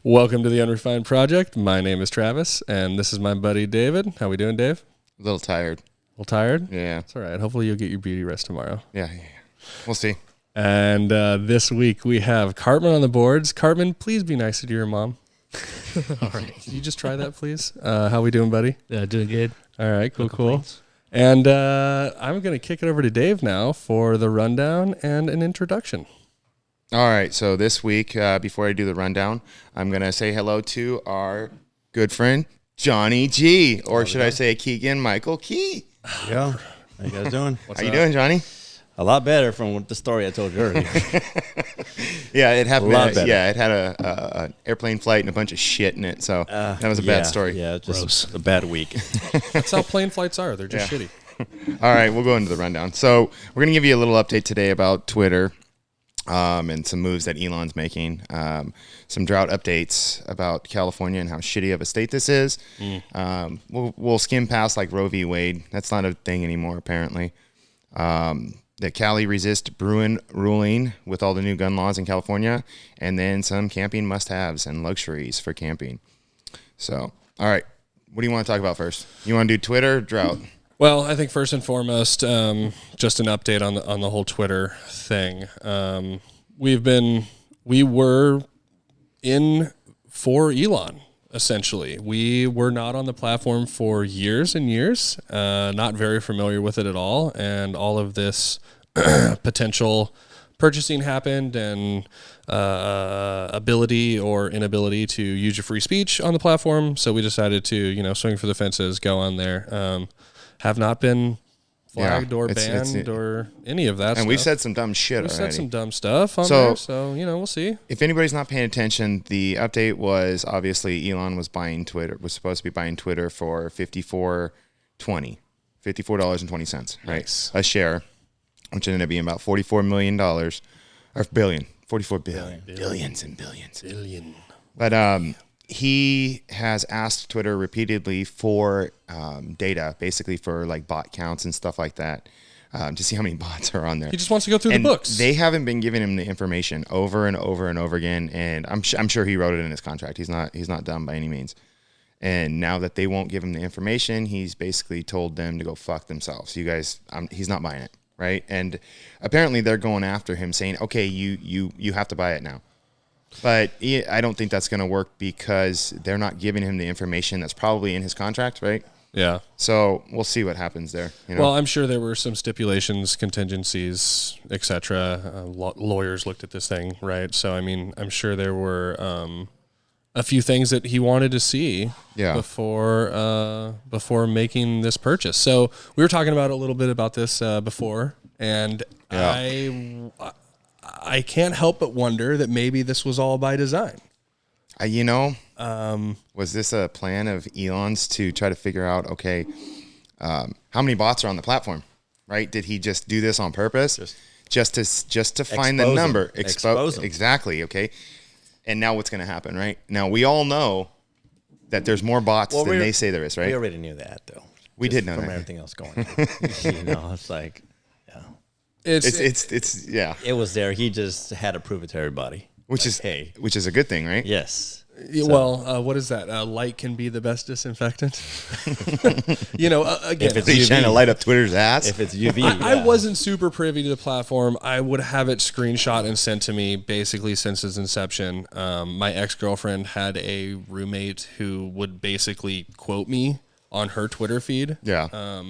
Welcome to the Unrefined Project. My name is Travis, and this is my buddy David. How we doing, Dave? A little tired. A little tired? Yeah. It's all right. Hopefully you'll get your beauty rest tomorrow. Yeah. We'll see. And this week we have Cartman on the boards. Cartman, please be nicer to your mom. All right. Can you just try that, please? How we doing, buddy? Yeah, doing good. All right, cool. And I'm going to kick it over to Dave now for the rundown and an introduction. All right. So this week, before I do the rundown, I'm going to say hello to our good friend, Johnny G. Or should I say Keegan Michael Key? Yeah. How you guys doing? How you doing, Johnny? A lot better from the story I told you earlier. Yeah, it happened. A lot better. Yeah, it had an airplane flight and a bunch of shit in it. So that was a bad story. Yeah, just a bad week. That's how plane flights are. They're just shitty. All right, we'll go into the rundown. So we're going to give you a little update today about Twitter and some moves that Elon's making. Some drought updates about California and how shitty of a state this is. We'll skim past like Roe v. Wade. That's not a thing anymore, apparently. The Cali resist Bruin ruling with all the new gun laws in California, and then some camping must-haves and luxuries for camping. So, all right, what do you want to talk about first? You want to do Twitter or drought? Well, I think first and foremost, just an update on the whole Twitter thing. We were in for Elon, essentially. We were not on the platform for years and years, not very familiar with it at all, and all of this potential purchasing happened, and ability or inability to use your free speech on the platform. So we decided to, swing for the fences, go on there. Have not been flagged or banned or any of that stuff. And we've said some dumb shit already. We've said some dumb stuff on there, so, we'll see. If anybody's not paying attention, the update was obviously Elon was supposed to be buying Twitter for $54.20, right? A share, which ended up being about $44 million, or billion, 44 billion. Billions and billions. Billion. But he has asked Twitter repeatedly for data, basically for like bot counts and stuff like that, to see how many bots are on there. He just wants to go through the books. They haven't been giving him the information over and over and over again, and I'm sure he wrote it in his contract. He's not dumb by any means. And now that they won't give him the information, he's basically told them to go fuck themselves. You guys, he's not buying it, right? And apparently they're going after him, saying, "Okay, you have to buy it now." But I don't think that's going to work because they're not giving him the information that's probably in his contract, right? Yeah. So we'll see what happens there. Well, I'm sure there were some stipulations, contingencies, etc. Lawyers looked at this thing, right? So, I'm sure there were a few things that he wanted to see before making this purchase. So we were talking about a little bit about this before, and I can't help but wonder that maybe this was all by design. Was this a plan of Elon's to try to figure out, okay, how many bots are on the platform, right? Did he just do this on purpose? Just to find the number. Expose them. Exactly, okay. And now what's going to happen, right? Now we all know that there's more bots than they say there is, right? We already knew that, though. We did know from that. everything else going on. It's like, yeah. It's It was there. He just had to prove it to everybody. Which is a good thing, right? Yes. Well, what is that? Light can be the best disinfectant. Again, If it's trying to light up Twitter's ass. If it's UV, I wasn't super privy to the platform. I would have it screenshot and sent to me basically since its inception. My ex-girlfriend had a roommate who would basically quote me on her Twitter feed. Yeah.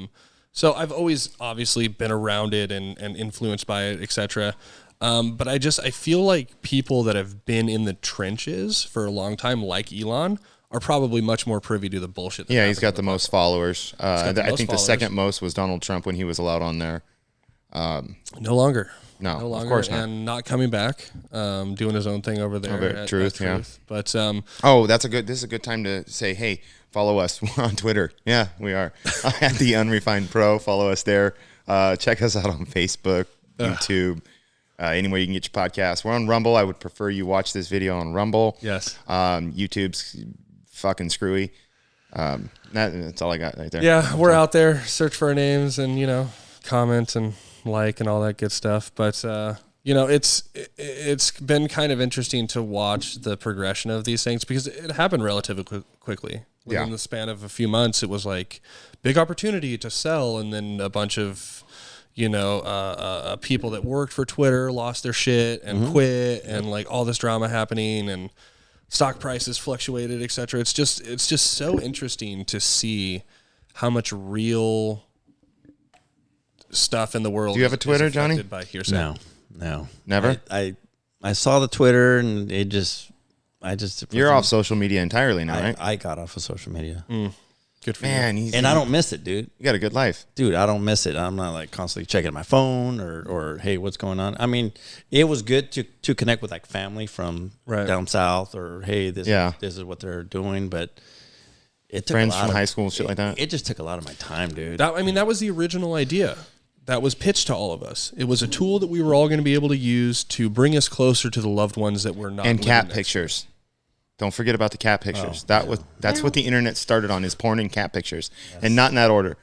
So I've always obviously been around it and influenced by it, etc. But I feel like people that have been in the trenches for a long time, like Elon, are probably much more privy to the bullshit. He's got the most followers. I think the second most was Donald Trump when he was allowed on there. No longer. No, of course not. And not coming back, doing his own thing over there. At Truth. But this is a good time to say, hey, follow us. We're on Twitter. Yeah, we are. At the Unrefined Pro. Follow us there. Check us out on Facebook, YouTube. Anywhere you can get your podcast. We're on Rumble. I would prefer you watch this video on Rumble. Yes. YouTube's fucking screwy. That's all I got right there. Yeah, we're out there. Search for our names and, comment and like and all that good stuff. But, it's been kind of interesting to watch the progression of these things because it happened relatively quickly. Within the span of a few months, it was like big opportunity to sell, and then a bunch of people that worked for Twitter lost their shit and quit, and like all this drama happening, and stock prices fluctuated, etc. It's just so interesting to see how much real stuff in the world. Do you have a Twitter, Johnny? By hearsay. No, never. I saw the Twitter, and it just You're off social media entirely now, right? I got off of social media. Good for Man, you. And I don't miss it, dude. You got a good life. Dude, I don't miss it. I'm not like constantly checking my phone or hey, what's going on? I mean, it was good to connect with like family from down south, or hey, this is what they're doing, but it took friends from high school, shit like that. It just took a lot of my time, dude. That was the original idea. That was pitched to all of us. It was a tool that we were all going to be able to use to bring us closer to the loved ones that were not. And cat pictures. Don't forget about the cat pictures. That's what the internet started on, is porn and cat pictures, and not in that order.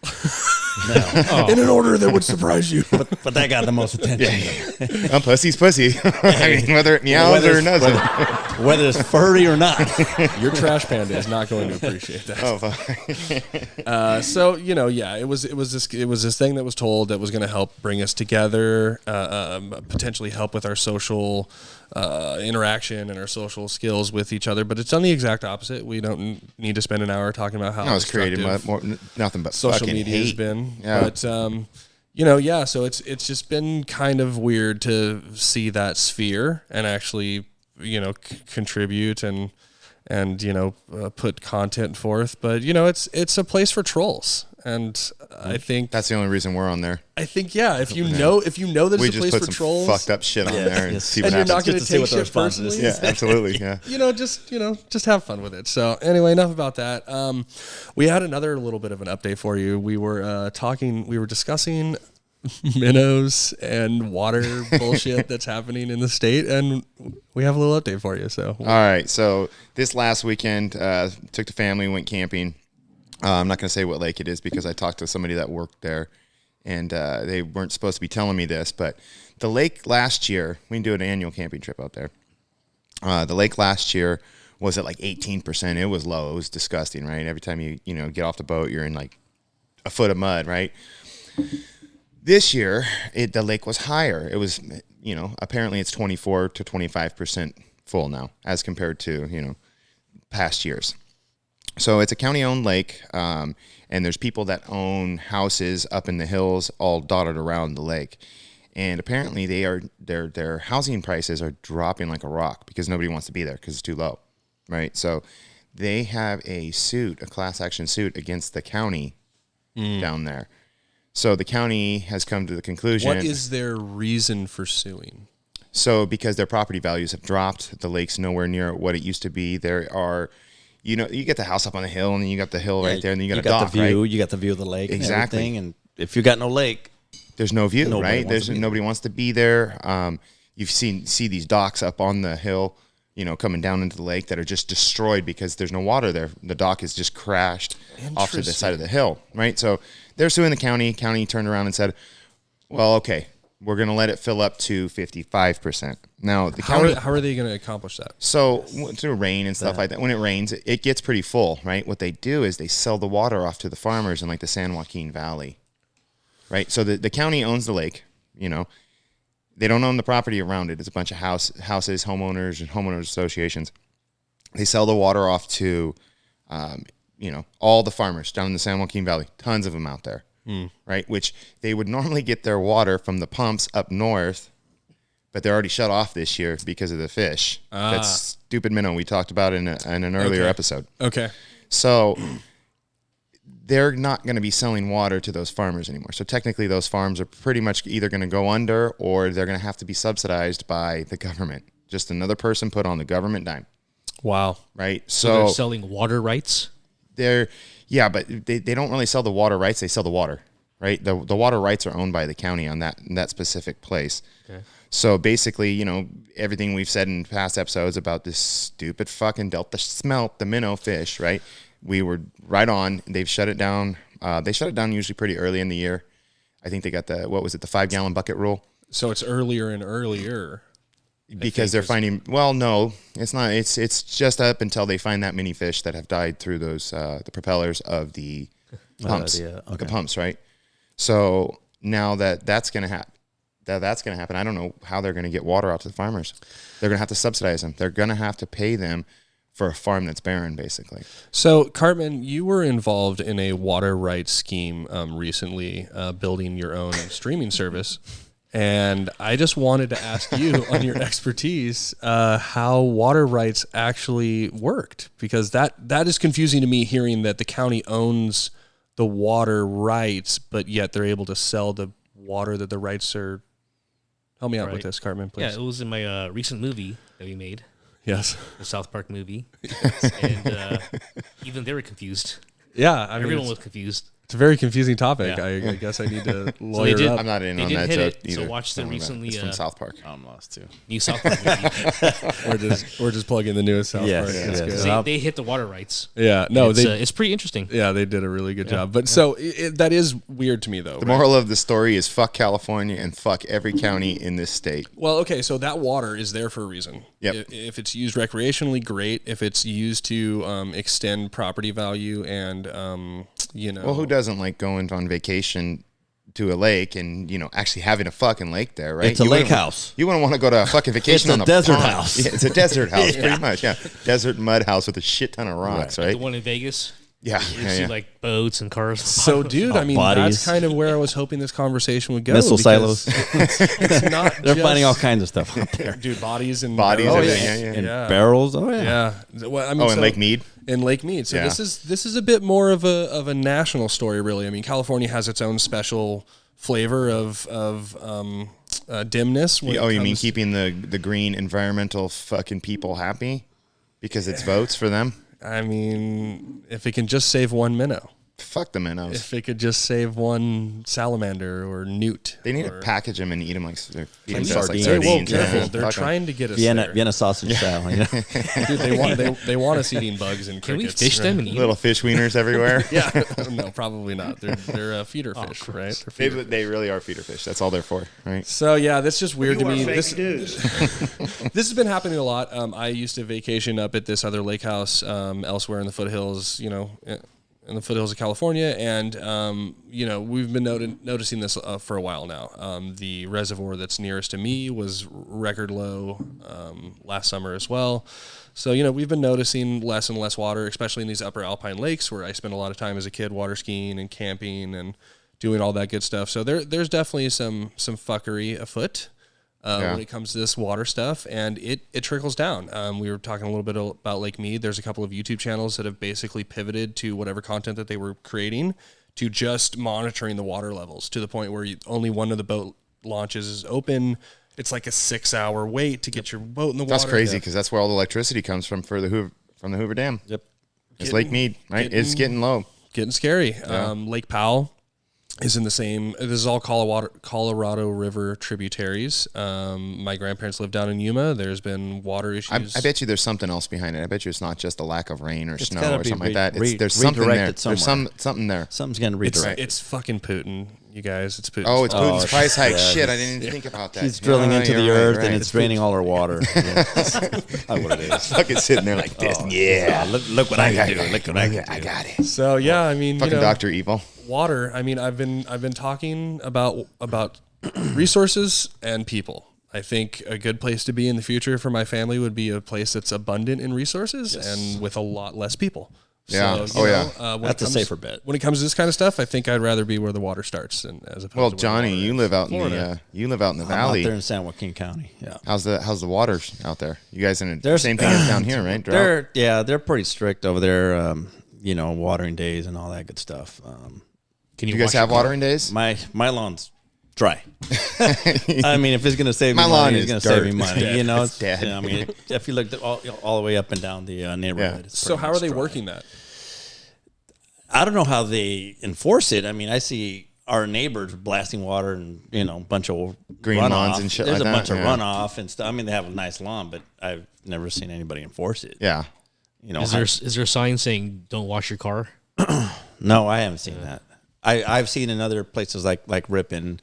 In an order that would surprise you. But that got the most attention. Pussy's pussy. I mean, whether it meows or doesn't. Whether it's furry or not. Your trash panda is not going to appreciate that. Oh, fuck. So it was this thing that was told that was going to help bring us together, potentially help with our social interaction and our social skills with each other, but it's done the exact opposite. We don't need to spend an hour talking about how it's created nothing but social media has been. Yeah. But so it's just been kind of weird to see that sphere and actually contribute and put content forth. But it's a place for trolls. And I think that's the only reason we're on there. I think if you know that it's a place for trolls, fucked up shit on there and see what and happens. you're not going to take shit personally. Yeah, absolutely. Yeah. Just have fun with it. So anyway, enough about that. We had another little bit of an update for you. We were discussing minnows and water bullshit that's happening in the state, and we have a little update for you. So all right. So this last weekend, took the family, went camping. I'm not going to say what lake it is because I talked to somebody that worked there, and they weren't supposed to be telling me this, but the lake last year, we do an annual camping trip out there. The lake last year was at like 18%. It was low. It was disgusting, right? Every time you get off the boat, you're in like a foot of mud, right? This year, the lake was higher. It was, apparently it's 24 to 25% full now as compared to, past years. So it's a county-owned lake, and there's people that own houses up in the hills all dotted around the lake. And apparently their housing prices are dropping like a rock because nobody wants to be there because it's too low, right? So they have a class action suit against the county down there. So the county has come to the conclusion. What is their reason for suing? So because their property values have dropped, the lake's nowhere near what it used to be. There are... you get the house up on the hill, and then you got the hill right there, and then you got a dock, the view, right? You got the view of the lake, exactly. And if you got no lake, there's no view, right? Nobody wants to be there. You've see these docks up on the hill, coming down into the lake that are just destroyed because there's no water there. The dock is just crashed off to the side of the hill, right? So they're suing the county. County turned around and said, "Well, okay, we're going to let it fill up to 55%." Now, the county... How are they going to accomplish that? So, through rain and stuff like that, when it rains, it gets pretty full, right? What they do is they sell the water off to the farmers in, like, the San Joaquin Valley, right? So, the county owns the lake, They don't own the property around it. It's a bunch of houses, homeowners, and homeowners associations. They sell the water off to, all the farmers down in the San Joaquin Valley. Tons of them out there. Right, which they would normally get their water from the pumps up north, but they're already shut off this year because of the fish. That's stupid minnow we talked about in an earlier episode. Okay. So they're not going to be selling water to those farmers anymore. So technically those farms are pretty much either going to go under or they're going to have to be subsidized by the government. Just another person put on the government dime. Wow. Right? So they're selling water rights? Yeah, but they don't really sell the water rights. They sell the water, right? The water rights are owned by the county on that specific place. Okay. So basically, everything we've said in past episodes about this stupid fucking Delta smelt, the minnow fish, right? We were right on. They've shut it down. They shut it down usually pretty early in the year. I think they got the 5-gallon bucket rule. So it's earlier and earlier. Because they're finding, well, no, it's not. It's just up until they find that many fish that have died through those the propellers of the pumps, the pumps, right? So now that's going to happen. That's going to happen. I don't know how they're going to get water out to the farmers. They're going to have to subsidize them. They're going to have to pay them for a farm that's barren, basically. So, Cartman, you were involved in a water rights scheme recently, building your own streaming service. And I just wanted to ask you on your expertise how water rights actually worked, because that is confusing to me, hearing that the county owns the water rights, but yet they're able to sell the water that the rights are. Help me out with this, Cartman, please. Yeah, it was in my recent movie that we made. Yes. The South Park movie. Yes. And even they were confused. Yeah. Everyone was confused. It's a very confusing topic. Yeah. I guess I need to lawyer up. I'm not in on that joke either. So watch the recently. It's from South Park. I'm lost too. New South Park movie. We're just plugging the newest South Park. Yes. So they hit the water rights. Yeah. No, it's pretty interesting. Yeah, they did a really good job. But so that is weird to me, though. The moral of the story is fuck California and fuck every county in this state. Well, okay, so that water is there for a reason. Yep. If it's used recreationally, great. If it's used to extend property value and, Well, who doesn't like going on vacation to a lake and, actually having a fucking lake there, right? It's a lake house. You wouldn't want to go to a fucking vacation on a desert pond. house. Yeah, it's a desert house, pretty much, yeah. Desert mud house with a shit ton of rocks, right? The one in Vegas. Yeah. You see like boats and cars. So, dude, I mean, bodies. that's kind of where I was hoping this conversation would go. Missile because silos. It's not They're just, finding all kinds of stuff out there. dude, bodies and Bodies, barrels. everything, yeah. And barrels. Oh yeah. Yeah. Well, I mean, Oh, and Lake Mead? In Lake Mead. So Yeah. this is a bit more of a national story, really. I mean, California has its own special flavor of dimness. Oh, you mean keeping the green environmental fucking people happy? Because it's votes for them? I mean, if it can just save one minnow. Fuck the minnows. If it could just save one salamander or newt. They need to package them and eat them like sardines. sardines. Hey, whoa, Sardines, careful. Yeah. They're Fuck 'em. trying to get us there. Vienna sausage style. You know? Dude, they want us eating bugs and Can we crickets. fish them and eat Little fish wieners everywhere. Yeah. No, probably not. They're feeder fish, right? They're feeder. They really are feeder fish. That's all they're for, right? So yeah, that's just weird to me. This has been happening a lot. I used to vacation up at this other lake house elsewhere in the foothills, in the foothills of California, and we've been noticing this for a while now. The reservoir that's nearest to me was record low last summer as well. So we've been noticing less and less water, especially in these upper alpine lakes where I spent a lot of time as a kid water skiing and camping and doing all that good stuff. So there's definitely some fuckery afoot when it comes to this water stuff, and it trickles down. We were talking a little bit about Lake Mead. There's a couple of YouTube channels that have basically pivoted to whatever content that they were creating to just monitoring the water levels to the point where only one of the boat launches is open. It's like a 6-hour wait to get your boat in the water. That's crazy because that's where all the electricity comes from the Hoover Dam. Yep. It's Lake Mead, right? It's getting low. Getting scary. Yeah. Lake Powell is in the same. This is all Colorado River tributaries. My grandparents lived down in Yuma. There's been water issues. I bet you there's something else behind it. I bet you it's not just a lack of rain or snow gotta or be something like that. There's something there. redirected There's something there. Something's getting redirected. It's fucking Putin, you guys. It's Putin. Oh, it's Putin's Oh, price hike. yeah, Shit, I didn't even think about that. He's drilling Yeah, into the you're earth right. and it's draining all our water. Yeah. That's what it is. Fucking sitting there like this. Yeah. Look what I can do. Look what I can do. I got it. So yeah, I mean, Fucking Dr. Evil. water. I mean, I've been talking about resources and people. I think a good place to be in the future for my family would be a place that's abundant in resources and with a lot less people. Yeah. So, That's a safer bet. When it comes to this kind of stuff, I think I'd rather be where the water starts than as opposed Well, to where Johnny, the water you is. live out Florida. in the I'm valley. out there in San Joaquin County. Yeah. How's the water out there? You guys in the same thing as down here, right? Drought? They're pretty strict over there. Watering days and all that good stuff. Can Do you guys have watering days? My lawn's dry. I mean, if it's gonna save me My lawn money, it's is gonna dirt. save me money. It's dead. I mean, if you look all the way up and down the neighborhood. It's So pretty how are much they dry. working that? I don't know how they enforce it. I mean, I see our neighbors blasting water and a bunch of Green runoff. lawns and shit There's like a that, bunch of yeah. runoff and stuff. I mean, they have a nice lawn, but I've never seen anybody enforce it. Yeah. Is there a sign saying don't wash your car? No, I haven't seen that. I've seen in other places like Ripon,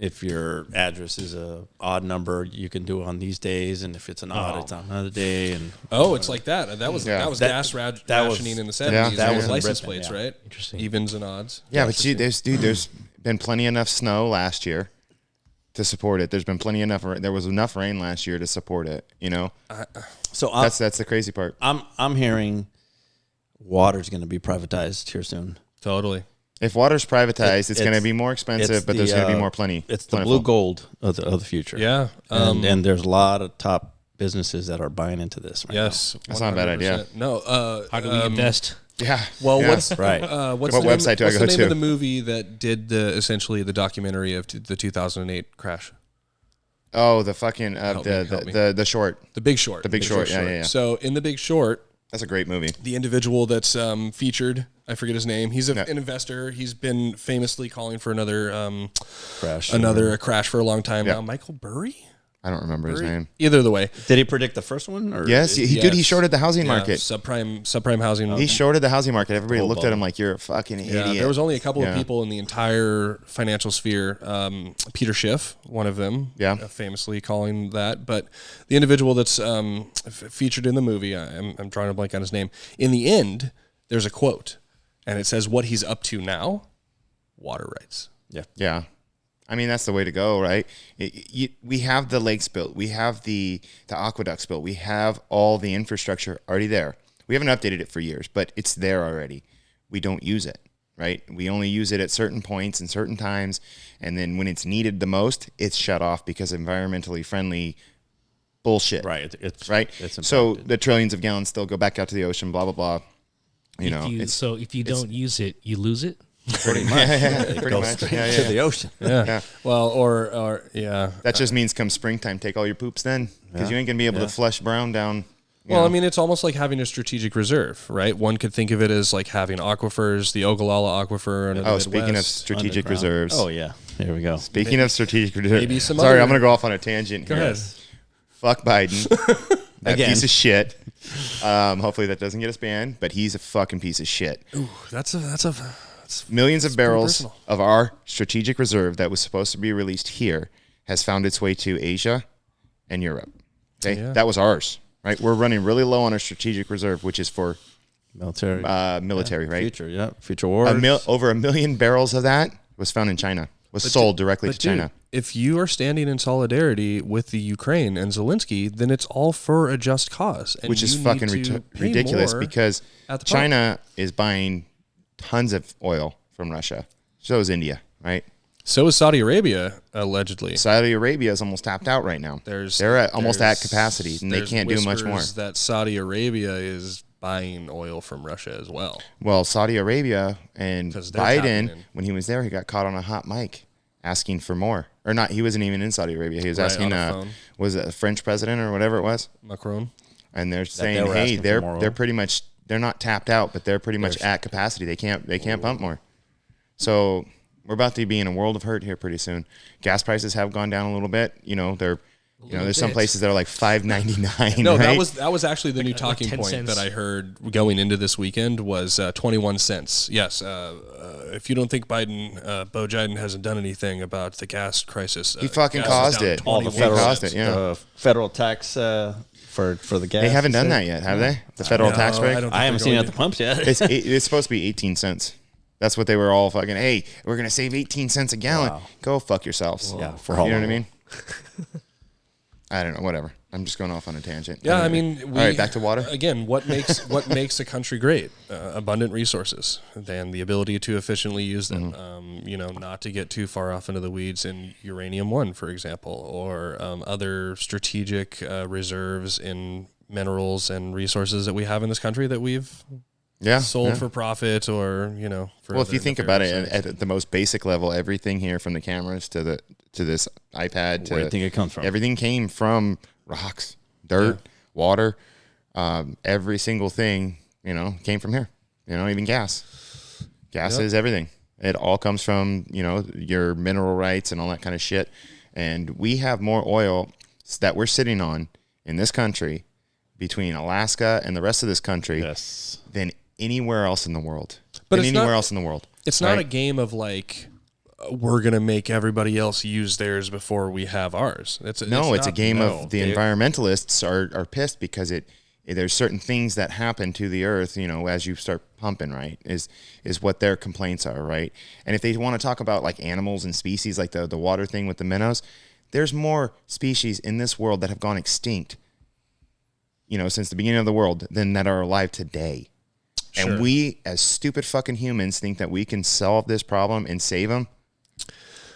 if your address is a odd number, you can do it on these days, and if it's an odd, it's on another day. And it's like that. That was gas rationing in the 70s. that was was license Britain, plates, yeah. right? Interesting. Evens and odds. Yeah, but see, there's been plenty enough snow last year to support it. There's been plenty enough. There was enough rain last year to support it. You know, so that's the crazy part. I'm hearing water's going to be privatized here soon. Totally. If water's privatized, it's going to be more expensive, but there's going to be more plenty. It's the blue gold of the future. Yeah. And there's a lot of top businesses that are buying into this. Right yes. Now. That's not a bad idea. No. How do we invest? Yeah. Well, yeah. what's right? What's what the website do I what's go the name to? of the movie that did essentially the documentary of the 2008 crash? Oh, the fucking Help me. the short. The Big Short. The Big Short. Yeah. So in The Big Short, That's a great movie. the individual that's featured, I forget his name. He's an investor. He's been famously calling for another crash for a long time now. Michael Burry? I don't remember his name. Either the way. Did he predict the first one? Or Yes, he did. He shorted the housing market. Subprime housing. He shorted the housing market. Everybody looked at him like, you're a fucking idiot. Yeah, there was only a couple of people in the entire financial sphere. Peter Schiff, one of them, famously calling that. But the individual that's featured in the movie, I'm drawing a blank on his name. In the end, there's a quote, and it says, "What he's up to now, water rights." Yeah. I mean, that's the way to go, right? We have the lakes built. We have the aqueducts built. We have all the infrastructure already there. We haven't updated it for years, but it's there already. We don't use it, right? We only use it at certain points and certain times, and then when it's needed the most, it's shut off because environmentally friendly bullshit. Right. So the trillions of gallons still go back out to the ocean, blah, blah, blah. If you don't use it, you lose it. Pretty much. It Pretty goes much. straight to the ocean. Yeah. Well, or That just means come springtime, take all your poops then, because you ain't gonna be able to flush brown down. Well, I mean, it's almost like having a strategic reserve, right? One could think of it as like having aquifers, the Ogallala Aquifer. And speaking of strategic reserves. Oh, yeah. Here we go. Speaking of strategic reserves. maybe some Sorry, other- I'm going to go off on a tangent here. Go ahead. Fuck Biden. That Again. piece of shit. Hopefully that doesn't get us banned, but he's a fucking piece of shit. Ooh, that's Millions of barrels personal. of our strategic reserve that was supposed to be released here has found its way to Asia and Europe. Okay, that was ours, right? We're running really low on our strategic reserve, which is for Military. right? Future wars. Over 1 million barrels of that was found in China, sold directly to China. If you are standing in solidarity with the Ukraine and Zelensky, then it's all for a just cause. And Which is you fucking need to pay ridiculous more because at the pump. China is buying tons of oil from Russia. So is India, right? So is Saudi Arabia, allegedly. Saudi Arabia is almost tapped out right now. They're almost at capacity, and they can't do much more. That Saudi Arabia is buying oil from Russia as well. Well, Saudi Arabia and 'Cause they're tapping Biden, in. when he was there, he got caught on a hot mic asking for more. Or not, he wasn't even in Saudi Arabia. He was Right, asking, on a phone. was it a French president or whatever it was? Macron. And they're saying, they were hey, asking for they're more oil? they're pretty much, they're not tapped out, but they're pretty much at capacity. They can't pump more. So we're about to be in a world of hurt here pretty soon. Gas prices have gone down a little bit. There's some places that are like $5.99. No, right? that was actually the new talking 10 point cents. that I heard going into this weekend was 21 cents. Yes, if you don't think Bo Biden hasn't done anything about the gas crisis, He fucking gas is caused down it. 21 He caused cents. it. Yeah. Federal tax for the gas. They haven't done that yet, have they? The federal tax break? I don't think I haven't they're seen it going at the pumps yet. It's supposed to be 18 cents. That's what they were all fucking, hey, we're going to save 18 cents a gallon. Wow. Go fuck yourselves. Yeah, for You how know what I long? mean? I don't know, whatever. I'm just going off on a tangent. Yeah, Anyway. I mean, all right, back to water. Again, what makes a country great? Abundant resources, then the ability to efficiently use them. Not to get too far off into the weeds in uranium one, for example, or other strategic reserves in minerals and resources that we have in this country that we've sold for profit, or for Well, if other you think about it nefarious at the most basic level, everything here from the cameras to this iPad to Where do you think it comes from? everything came from rocks, dirt, water. Every single thing, came from here. Even gas. Gas is everything. It all comes from, your mineral rights and all that kind of shit. And we have more oil that we're sitting on in this country between Alaska and the rest of this country than anywhere else in the world. But than it's anywhere not- else in the world. It's not right? a game of like we're going to make everybody else use theirs before we have ours. It's a game of the environmentalists are pissed because there's certain things that happen to the earth, as you start pumping, right, is what their complaints are, right? And if they want to talk about like animals and species, like the water thing with the minnows, there's more species in this world that have gone extinct, since the beginning of the world than that are alive today. Sure. And we, as stupid fucking humans, think that we can solve this problem and save them.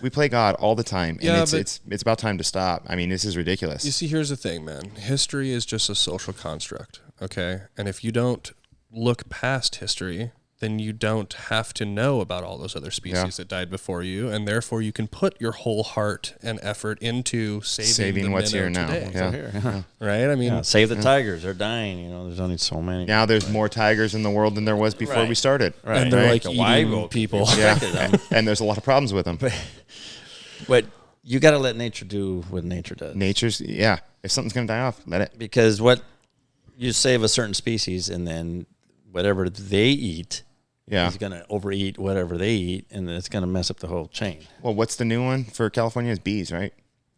We play God all the time, and it's about time to stop. I mean, this is ridiculous. You see, here's the thing, man. History is just a social construct, okay? And if you don't look past history, then you don't have to know about all those other species that died before you, and therefore you can put your whole heart and effort into saving what's here now. Yeah. Right? I mean, save the tigers. They're dying. There's only so many. Now there's more tigers in the world than there was before we started. Right. And they're like eating people. Yeah. And there's a lot of problems with them. But you got to let nature do what nature does. If something's going to die off, let it. Because what you save a certain species, and then whatever they eat, is going to overeat whatever they eat, and then it's going to mess up the whole chain. Well, what's the new one for California? Is bees, right?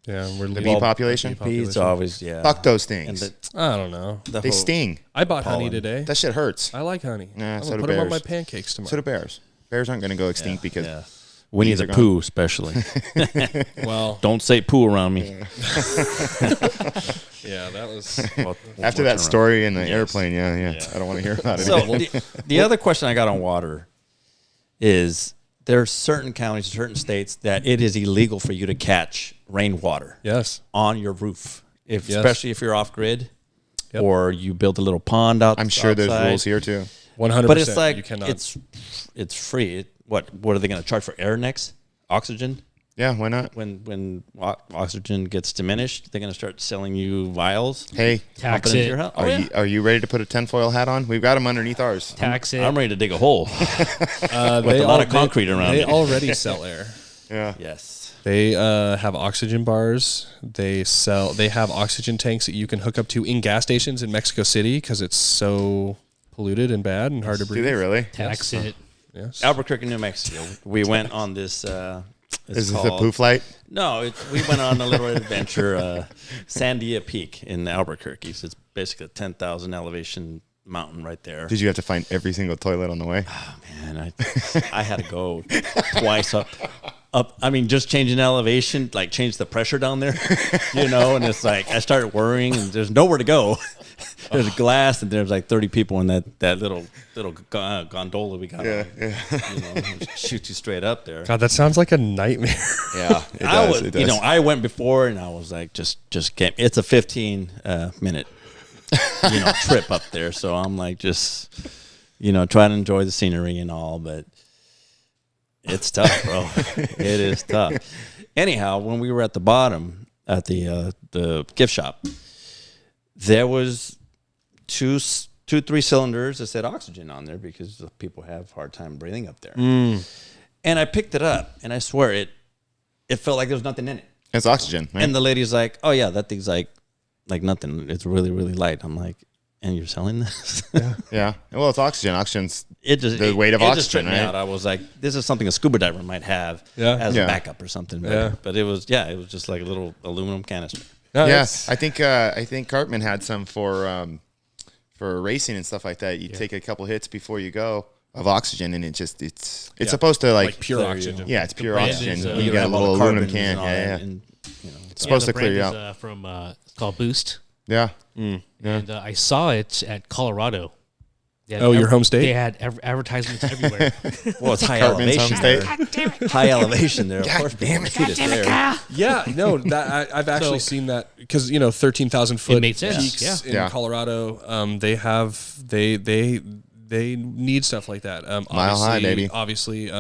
Yeah, we're the bee population. Bees always, Fuck those things. I don't know. They sting. I bought honey today. That shit hurts. I like honey. Nah, I'm so gonna do put them on bears. my pancakes tomorrow. So do bears. Bears aren't going to go extinct because Winnie the Pooh, especially. Well, don't say poo around me. Yeah, that was after that story in the airplane. Yeah. I don't want to hear about it. So the other question I got on water is there are certain counties, certain states that it is illegal for you to catch rainwater. Yes. On your roof, especially if you're off grid, or you build a little pond out. I'm sure there's rules here too. 100%. But it's like you cannot. It's free. What are they going to charge for air next? Oxygen? Yeah, why not? When oxygen gets diminished, they're going to start selling you vials. Hey, tax it. Your house. Are you ready to put a tinfoil hat on? We've got them underneath ours. Tax it. I'm ready to dig a hole with a lot of concrete around They it. already sell air. Yeah. Yes. They have oxygen bars. They have oxygen tanks that you can hook up to in gas stations in Mexico City because it's so polluted and bad and hard to breathe. Do they really? Tax it. Yes. Albuquerque, New Mexico. We went on this. Is this the poo flight? No, we went on a little adventure. Sandia Peak in Albuquerque. So it's basically a 10,000 elevation mountain right there. Did you have to find every single toilet on the way? Oh, man, I had to go twice up. I mean, just changing elevation, like change the pressure down there, and it's like I started worrying, and there's nowhere to go. There's glass, and there's like 30 people in that little gondola we got. Shoots you straight up there. God, that sounds like a nightmare. Yeah, it does. I went before, and I was like, just get. It's a 15 minute, trip up there, so I'm like, just, try to enjoy the scenery and all, but. It's tough, bro. It is tough. Anyhow, when we were at the bottom at the gift shop, there was two 3-cylinders that said oxygen on there because people have a hard time breathing up there. And I picked it up, and I swear it felt like there was nothing in it. It's oxygen, right? And the lady's like, "Oh yeah, that thing's like nothing. It's really, really light." I'm like, "And you're selling this?" Yeah. Well, it's oxygen. Oxygen's the weight of oxygen, oxygen, just tripped me right? out. I was like, "This is something a scuba diver might have as a backup or something." But it was just like a little aluminum canister. Yes, I think Cartman had some for racing and stuff like that. You take a couple hits before you go of oxygen, and it's supposed to like pure oxygen. Yeah, it's pure oxygen. is, You got a little aluminum can. Yeah. And, It's supposed the to clear you brand out. is, from it's called Boost, Yeah. and I saw it at Colorado. Your home state? They had advertisements everywhere. well, it's high Cartman's elevation. home There. High elevation there. Of course, damn it. people see it there. Yeah, no, I've actually seen that because 13,000 foot It made sense, peaks in Yeah. Colorado. They need stuff like that. Mile high, baby. Obviously,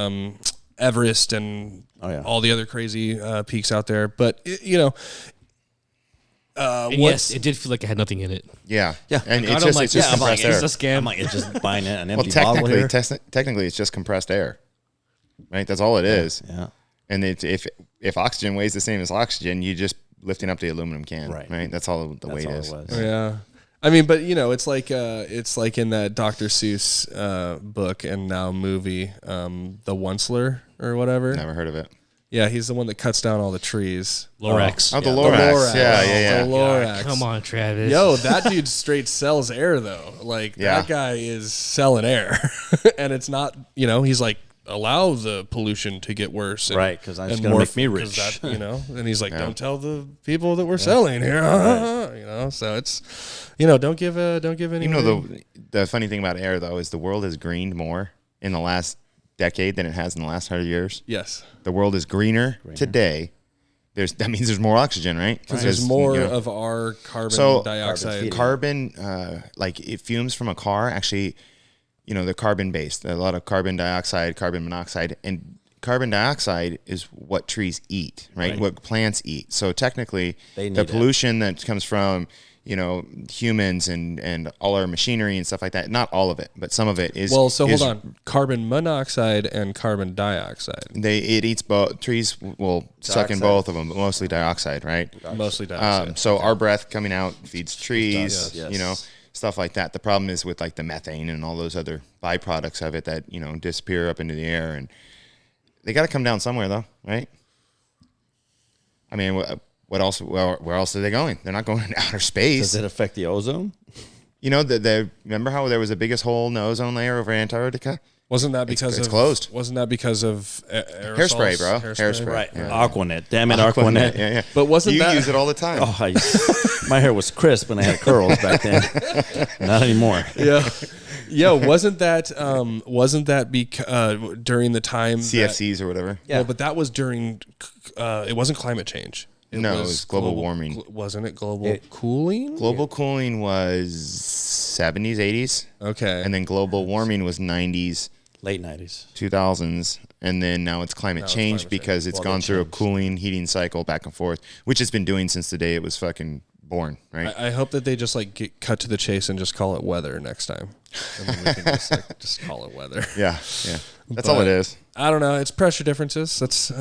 Everest and all the other crazy peaks out there. But And yes, it did feel like it had nothing in it. Yeah. Yeah. And God, it's I'm just like, it's just I'm like, compressed it's air. a scam. I'm like, it's just buying an Well, empty bottle here. technically, it's just compressed air. Right? That's all it is. Yeah. And if oxygen weighs the same as oxygen, you just lifting up the aluminum can. Right. That's all the weight is. It was. Yeah. I mean, but it's like in that Dr. Seuss book and now movie, The Onceler. or whatever. Never heard of it. Yeah, he's the one that cuts down all the trees. Lorax. Oh, the Lorax. Yeah. The Lorax. Come on, Travis. Yo, that dude straight sells air though. Like that guy is selling air, and it's not. He's like, allow the pollution to get worse, and, right? Because it's gonna make me rich. That, and he's like, don't tell the people that we're selling here. So it's, don't give any. The funny thing about air though is the world has greened more in the last decade than it has in the last 100 years. Yes, the world is greener today. That means there's more oxygen, right? Because there's more of our carbon dioxide. Like it fumes from a car. Actually, they're carbon based. A lot of carbon dioxide, carbon monoxide, and carbon dioxide is what trees eat, right? What plants eat. So technically, the pollution that comes from humans and all our machinery and stuff like that. Not all of it, but some of it is. Well, so hold on. Carbon monoxide and carbon dioxide. It eats both. Trees will suck in both of them, but mostly dioxide, right? Mostly dioxide. So our breath coming out feeds trees, stuff like that. The problem is with like the methane and all those other byproducts of it that, disappear up into the air, and they got to come down somewhere though, right? I mean, what else? Where else are they going? They're not going into outer space. Does it affect the ozone? Remember how there was the biggest hole in the ozone layer over Antarctica? Wasn't that because it's closed? Wasn't that because of hairspray, bro? Hairspray. Right. Yeah. Aquanet. Damn it, Aquanet. Yeah. But wasn't you that... use it all the time? My hair was crisp when I had curls back then. Not anymore. Yeah. Yeah, wasn't that during the time CFCs or whatever? Yeah, well, but that was during. It wasn't climate change. It was global warming. Wasn't it global cooling? Global cooling was 70s, 80s. Okay. And then global warming was 90s. Late 90s. 2000s. And then now it's climate change because it's gone through a cooling, heating cycle back and forth, which it's been doing since the day it was fucking born, right? I hope that they just get cut to the chase and just call it weather next time. And then we can just call it weather. Yeah. That's all it is. I don't know. It's pressure differences. That's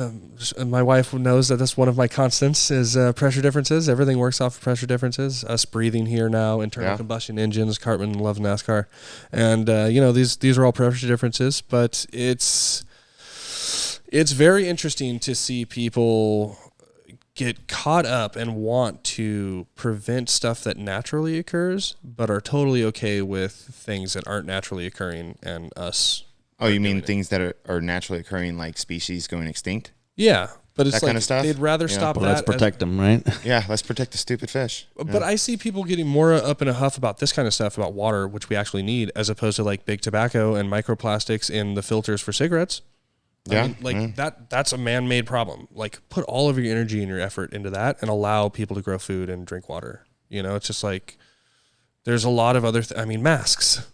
my wife knows that's one of my constants is pressure differences. Everything works off of pressure differences. Us breathing here now, internal combustion engines. Cartman love NASCAR, and these are all pressure differences. But it's very interesting to see people get caught up and want to prevent stuff that naturally occurs, but are totally okay with things that aren't naturally occurring and us. Oh, you mean things that are naturally occurring, like species going extinct? Yeah, but it's that kind of stuff. They'd rather stop that. Let's protect them, right? Yeah, let's protect the stupid fish. But I see people getting more up in a huff about this kind of stuff, about water, which we actually need, as opposed to like big tobacco and microplastics in the filters for cigarettes. Yeah, I mean, that's a man-made problem. Like, put all of your energy and your effort into that, and allow people to grow food and drink water. It's just like there's a lot of other. Masks.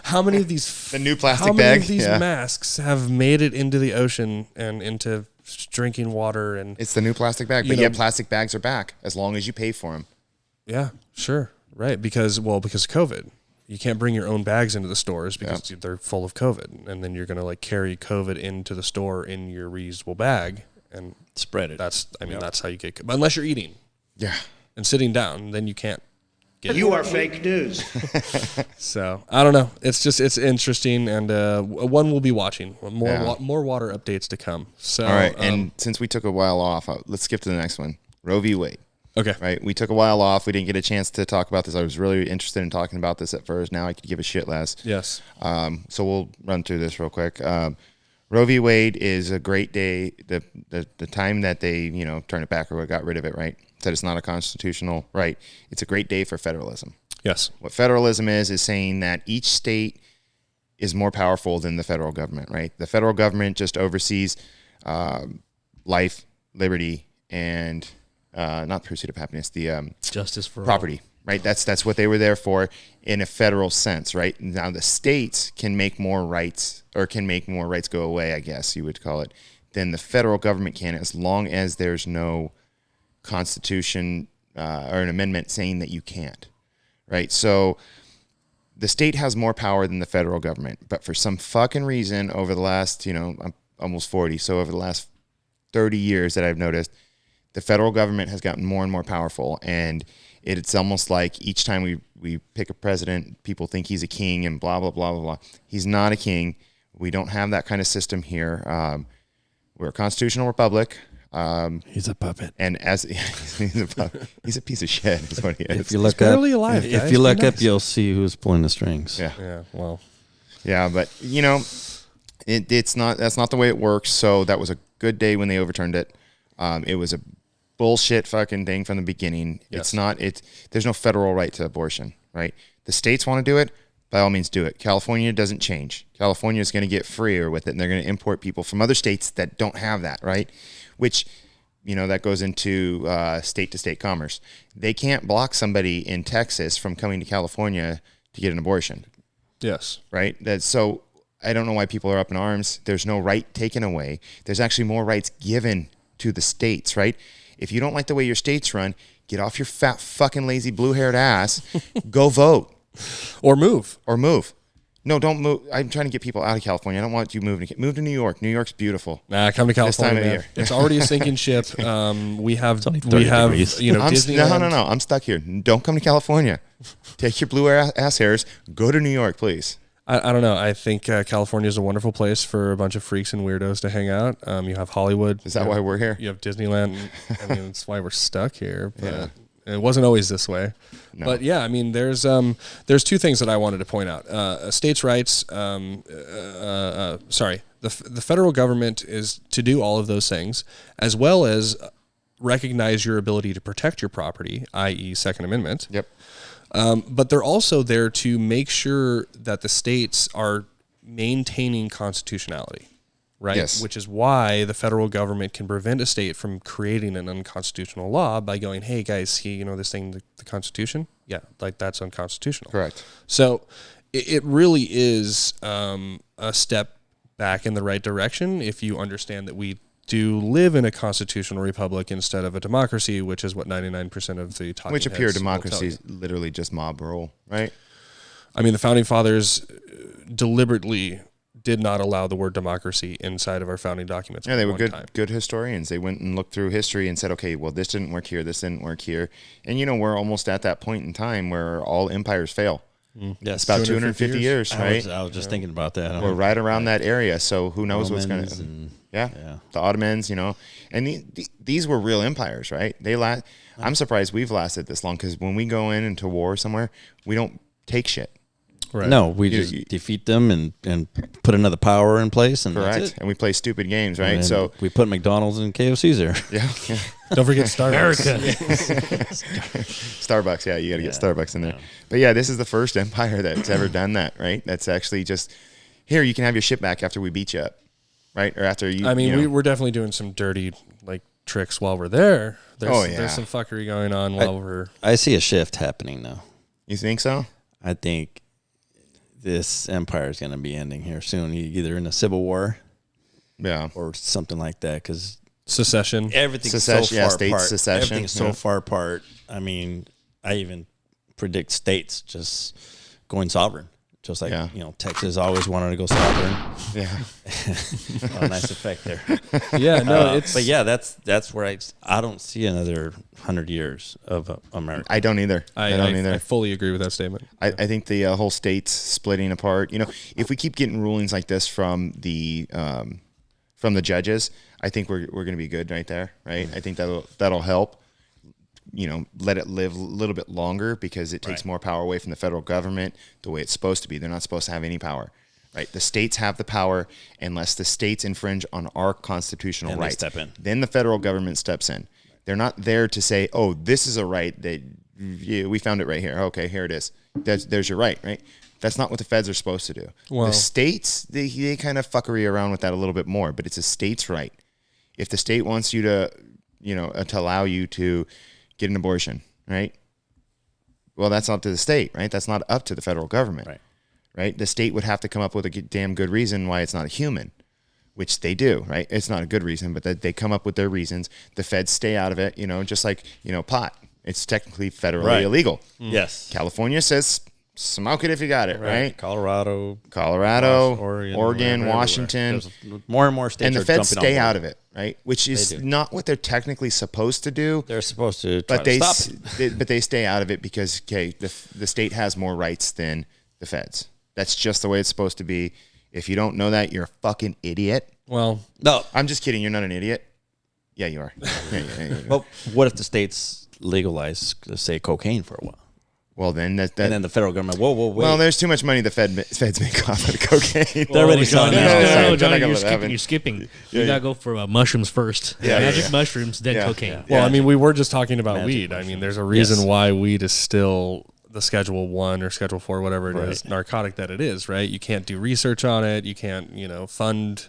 How many of these the new plastic how bag? Many of these masks have made it into the ocean and into drinking water? And it's the new plastic bag, but yet plastic bags are back as long as you pay for them. Yeah, sure, right? Because of COVID. You can't bring your own bags into the stores because they're full of COVID, and then you're going to carry COVID into the store in your reusable bag and spread it. That's how you get. Unless you're eating, and sitting down, then you can't get. You are fake news. So I don't know. It's interesting, and one we'll be watching. More water updates to come. So all right, and since we took a while off, let's skip to the next one. Roe v. Wade. Okay. Right. We took a while off. We didn't get a chance to talk about this. I was really interested in talking about this at first. Now I could give a shit less. Yes. So we'll run through this real quick. Roe v. Wade is a great day. The time that they, turned it back or got rid of it, right? Said it's not a constitutional right. It's a great day for federalism. Yes. What federalism is saying that each state is more powerful than the federal government, right? The federal government just oversees life, liberty, and not the pursuit of happiness, the justice for property, all. Right? That's what they were there for in a federal sense, right? Now the states can make more rights go away, I guess you would call it, than the federal government can, as long as there's no constitution or an amendment saying that you can't, right? So the state has more power than the federal government, but for some fucking reason over the last, I'm almost 40, so over the last 30 years that I've noticed, the federal government has gotten more and more powerful, and it's almost like each time we pick a president, people think he's a king and blah, blah, blah, blah, blah. He's not a king. We don't have that kind of system here. We're a constitutional republic. He's a puppet, and as he's a piece of shit. Is what he is. If you look barely up, alive, if guys. you look Be up, nice. you'll see who's pulling the strings. Yeah. Well, Yeah, but it's not. That's not the way it works. So that was a good day when they overturned it. It was a bullshit fucking thing from the beginning. Yes. It's not. There's no federal right to abortion. Right. The states want to do it. By all means, do it. California doesn't change. California is going to get freer with it, and they're going to import people from other states that don't have that. Right. Which, that goes into state-to-state commerce. They can't block somebody in Texas from coming to California to get an abortion. yes. Right? So I don't know why people are up in arms. There's no right taken away. There's actually more rights given to the states, right? If you don't like the way your states run, get off your fat fucking lazy blue-haired ass, go vote. Or move. No, don't move. I'm trying to get people out of California. I don't want you moving. Move to New York. New York's beautiful. Nah, come to This time California. of Man. year. It's already a sinking ship. We have only 30 degrees. Disneyland. No. I'm stuck here. Don't come to California. Take your blue ass hairs. Go to New York, please. I don't know. I think California is a wonderful place for a bunch of freaks and weirdos to hang out. You have Hollywood. Is that why we're here? You have Disneyland. I mean, that's why we're stuck here. But it wasn't always this way. No. But yeah, I mean, there's two things that I wanted to point out. States' rights. The federal government is to do all of those things, as well as recognize your ability to protect your property, i.e., Second Amendment. Yep. But they're also there to make sure that the states are maintaining constitutionality, right? Yes. Which is why the federal government can prevent a state from creating an unconstitutional law by going, hey, guys, see, this thing, the Constitution? Yeah, like that's unconstitutional. Correct. So it really is a step back in the right direction if you understand that we do live in a constitutional republic instead of a democracy, which is what 99% of the talking Which a pure heads will democracy tell is literally just mob rule, right? I mean, the founding fathers deliberately did not allow the word democracy inside of our founding documents. Yeah, they were one good time. good historians. They went and looked through history and said, okay, well, this didn't work here, this didn't work here. And, we're almost at that point in time where all empires fail. Yes, It's about 250 years, right? I was just thinking about that. We're right around that area, so who knows what's going Romans to... and- Yeah, yeah. the Ottomans, and these were real empires, right? I'm surprised we've lasted this long because when we go into war somewhere, we don't take shit. Right. No, we just defeat them and put another power in place, and Correct, that's it. and we play stupid games, right? And So we put McDonald's and KFC's there. yeah. Don't forget Starbucks. Starbucks, yeah, you got to get Starbucks in there. But yeah, this is the first empire that's ever done that, right? That's actually just here. You can have your shit back after we beat you up, right? Or after you. I mean, you know. we're definitely doing some dirty tricks while we're there. There's some fuckery going on while we're. I see a shift happening now. You think so? I think this empire is going to be ending here soon, either in a civil war, Yeah. or something like that, because Secession. everything's Secession, so yeah, far state apart. secession, Everything's so yeah. far apart. I mean, I even predict states just going sovereign. Just like, Texas always wanted to go sovereign. Yeah. Oh, nice effect there. Yeah, no, But yeah, that's where I don't see another 100 years of America. I don't either. I don't either. I fully agree with that statement. I think the whole state's splitting apart. If we keep getting rulings like this from the judges, I think we're going to be good right there, right? I think that'll help. Let it live a little bit longer because it takes more power away from the federal government the way it's supposed to be. They're not supposed to have any power, right? The states have the power unless the states infringe on our constitutional And they rights. step in. Then the federal government steps in. They're not there to say, oh, this is a right that we found it right here. Okay, here it is. There's your right? That's not what the feds are supposed to do. Well- the states, they kind of fuckery around with that a little bit more, but it's a state's right. If the state wants you to, to allow you to get an abortion, right? Well, that's up to the state, right? That's not up to the federal government, right? The state would have to come up with a damn good reason why it's not a human, which they do, right? It's not a good reason, but they come up with their reasons. The feds stay out of it, just like, pot. It's technically federally illegal. Yes. California says smoke it if you got it, right? Colorado, Oregon, Washington. There's more and more states And the are feds jumping stay on board. out of it, right? Which is do. not what they're technically supposed to do. They're supposed to try But to they stop it. but they stay out of it because the state has more rights than the feds. That's just the way it's supposed to be. If you don't know that, you're a fucking idiot. Well, No. I'm just kidding. You're not an idiot. Yeah, you are. Yeah. Well, what if the states legalize, let's say, cocaine for a while? Well, then that And then the federal government, whoa, wait. well, there's too much money the feds make off of the cocaine. They're already selling No, that. no, They're not Johnny, gonna you're let that skipping. happen. You're skipping. Yeah, You gotta go for mushrooms first. Yeah, Magic mushrooms, then Yeah. cocaine. well, I mean, we were just talking about Magic weed. I mushrooms. mean, there's a reason Yes. why weed is still the Schedule 1 or Schedule 4, whatever it is, Right. narcotic that it is, right? You can't do research on it. You can't, fund.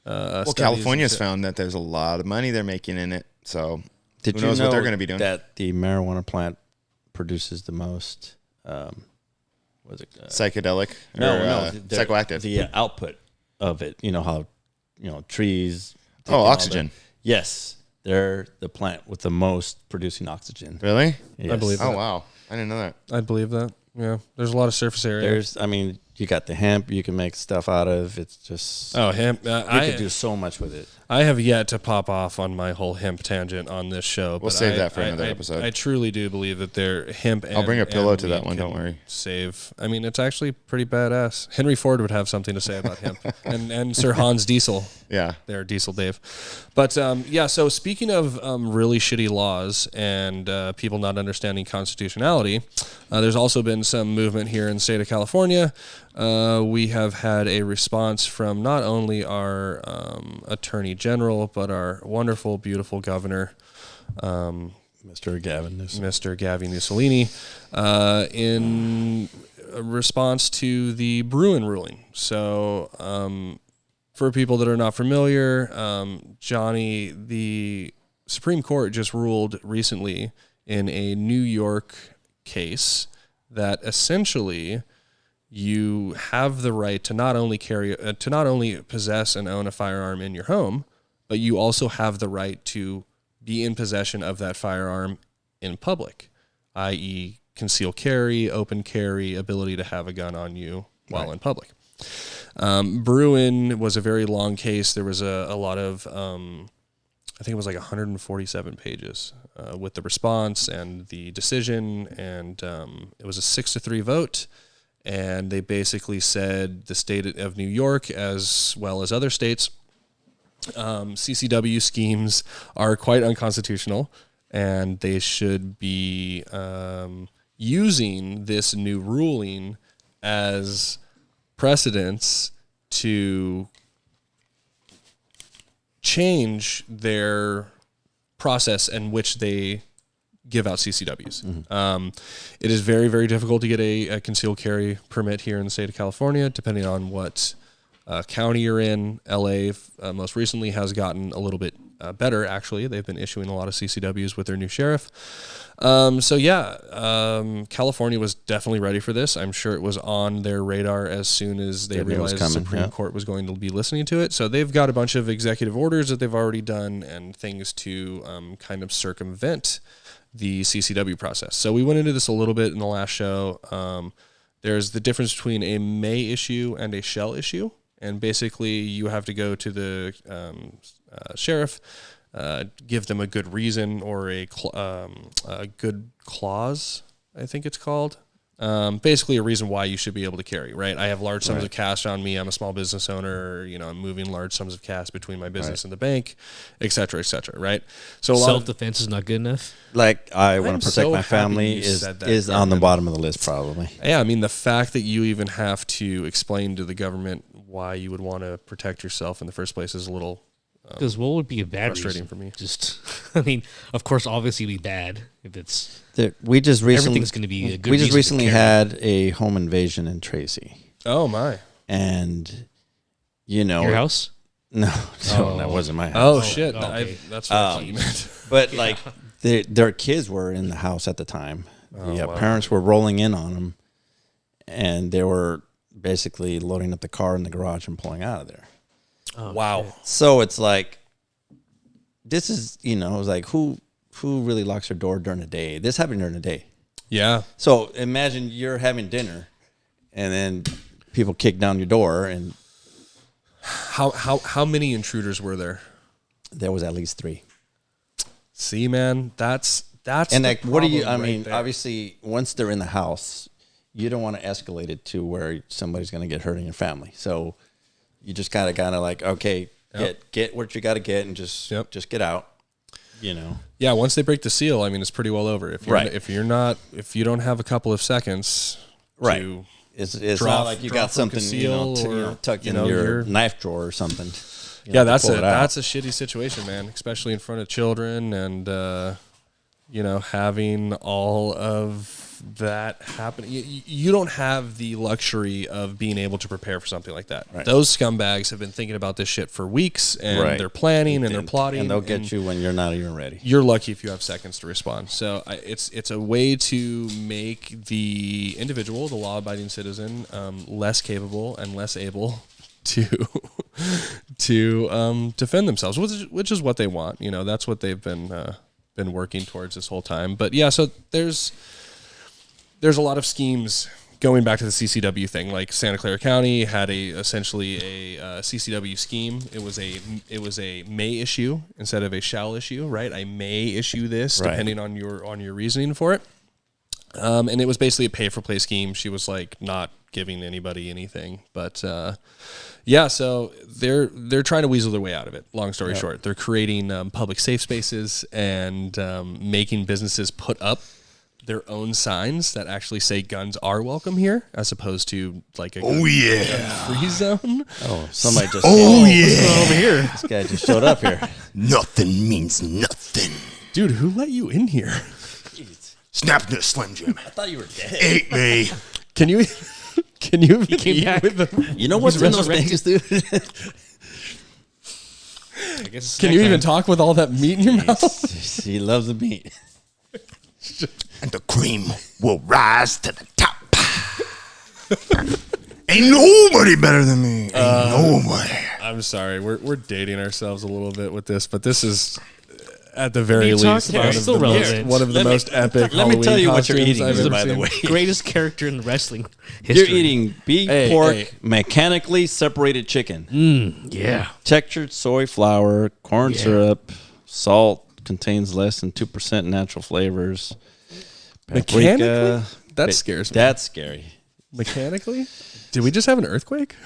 Well, studies California's and shit. found that there's a lot of money they're making in it. So Did who you knows know what they're going to be doing? that the marijuana plant produces the most, what's it? Psychedelic or psychoactive. The output of it, you know how, trees. take Oh, in all oxygen. the- yes, they're the plant with the most producing oxygen. Really? Yes. believe Oh, that. wow. I didn't know that. I'd believe that. Yeah, there's a lot of surface area. You got the hemp you can make stuff out of. It's just hemp. you could do so much with it. I have yet to pop off on my whole hemp tangent on this show. We'll but save that for another episode. I truly do believe that they're hemp. I'll bring a pillow and to that weed one, can don't worry. Save. I mean, it's actually pretty badass. Henry Ford would have something to say about hemp, and Sir Hans Diesel. Yeah. There, Diesel Dave. But so speaking of really shitty laws and people not understanding constitutionality, there's also been some movement here in the state of California. We have had a response from not only our Attorney General, but our wonderful, beautiful governor, Mr. Gavin Newsom. Mr. Gavin Mussolini, in response to the Bruin ruling. So, for people that are not familiar, Johnny, the Supreme Court just ruled recently in a New York case that essentially you have the right to not only possess and own a firearm in your home, but you also have the right to be in possession of that firearm in public, i.e. conceal carry, open carry, ability to have a gun on you while in public. Bruin was a very long case. There was a lot of, I think it was like 147 pages with the response and the decision, and it was a 6-3 vote. And they basically said the state of New York, as well as other states, CCW schemes are quite unconstitutional, and they should be using this new ruling as precedents to change their process in which they give out CCWs. Mm-hmm. It is very, very difficult to get a concealed carry permit here in the state of California, depending on what county you're in. LA most recently has gotten a little bit better, actually. They've been issuing a lot of CCWs with their new sheriff. California was definitely ready for this. I'm sure it was on their radar as soon as they realized the Supreme Court was going to be listening to it. So they've got a bunch of executive orders that they've already done and things to kind of circumvent the CCW process. So we went into this a little bit in the last show. There's the difference between a may issue and a shall issue. And basically you have to go to the sheriff, give them a good reason or a good clause, I think it's called. Basically a reason why you should be able to carry, right? I have large sums of cash on me. I'm a small business owner. I'm moving large sums of cash between my business and the bank, et cetera, right? So Self-defense is not good enough. Like, I want I'm to protect so my happy family you is said that, on the Carmen. bottom of the list, probably. yeah, I mean, the fact that you even have to explain to the government why you would want to protect yourself in the first place is a little Because what would be a bad frustrating reason? for me. Just, I mean, of course, obviously it'd be bad if it's We just recently everything's going to be a good. we just reason to recently carry. had a home invasion in Tracy, Oh my. and your house. No, that wasn't my house. Oh, shit. okay. That's what I thought you meant. But like their kids were in the house at the time. The parents were rolling in on them, and they were basically loading up the car in the garage and pulling out of there. Wow. So it's like, this is, it was like, who really locks their door during the day? This happened during the day. Yeah. So imagine you're having dinner, and then people kick down your door, and How many intruders were there? there was at least 3. See, man, that's And the like, what do you? I problem mean, right there. obviously, once they're in the house, you don't want to escalate it to where somebody's going to get hurt in your family. So You just kind of like, okay, get what you got to get and just get out. Yeah, once they break the seal, I mean, it's pretty well over. If you don't have a couple of seconds, right? To it's not like you got something tucked in your knife drawer or something. That's a shitty situation, man. Especially in front of children, and having all of that happen. You don't have the luxury of being able to prepare for something like that. Right. Those scumbags have been thinking about this shit for weeks, and they're planning and they're plotting, and they'll get you when you're not even ready. You're lucky if you have seconds to respond. So it's a way to make the individual, the law-abiding citizen, less capable and less able to defend themselves, which is what they want. That's what they've been working towards this whole time. But yeah, so there's a lot of schemes going back to the CCW thing. Like Santa Clara County had essentially a CCW scheme. It was a may issue instead of a shall issue, right? I may issue this depending on your reasoning for it. And it was basically a pay for play scheme. She was like not giving anybody anything, but so they're trying to weasel their way out of it. Long story short, they're creating public safe spaces and making businesses put up their own signs that actually say guns are welcome here, as opposed to like a gun free zone. Oh, somebody just over here. This guy just showed up here. Nothing means nothing. Dude, who let you in here? Snap this Slim Jim. I thought you were dead. Ate me. Can you he came back with them? You know what's in those things, dude? I guess Can you even talk with all that meat in your mouth? He loves the meat. And the cream will rise to the top. Ain't nobody better than me. Ain't nobody. I'm sorry. We're dating ourselves a little bit with this, but this is at the very least one of the most epic Let me tell you what you're eating, by the way. Greatest character in wrestling history. You're eating beef, pork, mechanically separated chicken. Yeah. Textured soy flour, corn syrup, salt, contains less than 2% natural flavors. Mechanically? That scares me. That's scary. Mechanically? Did we just have an earthquake?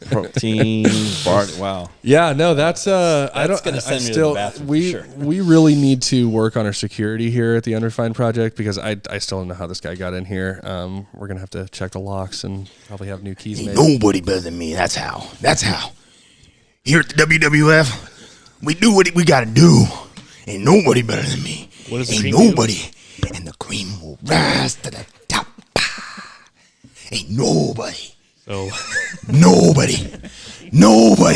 Protein, wow. Yeah, no, that's gonna send me to the bathroom for sure. We really need to work on our security here at the Unrefined Project, because I still don't know how this guy got in here. We're gonna have to check the locks and probably have new keys made. Nobody better than me. That's how. Here at the WWF, we do what we gotta do. Ain't nobody better than me. What is Ain't nobody. And the cream will rise to the top. Ain't nobody. So Nobody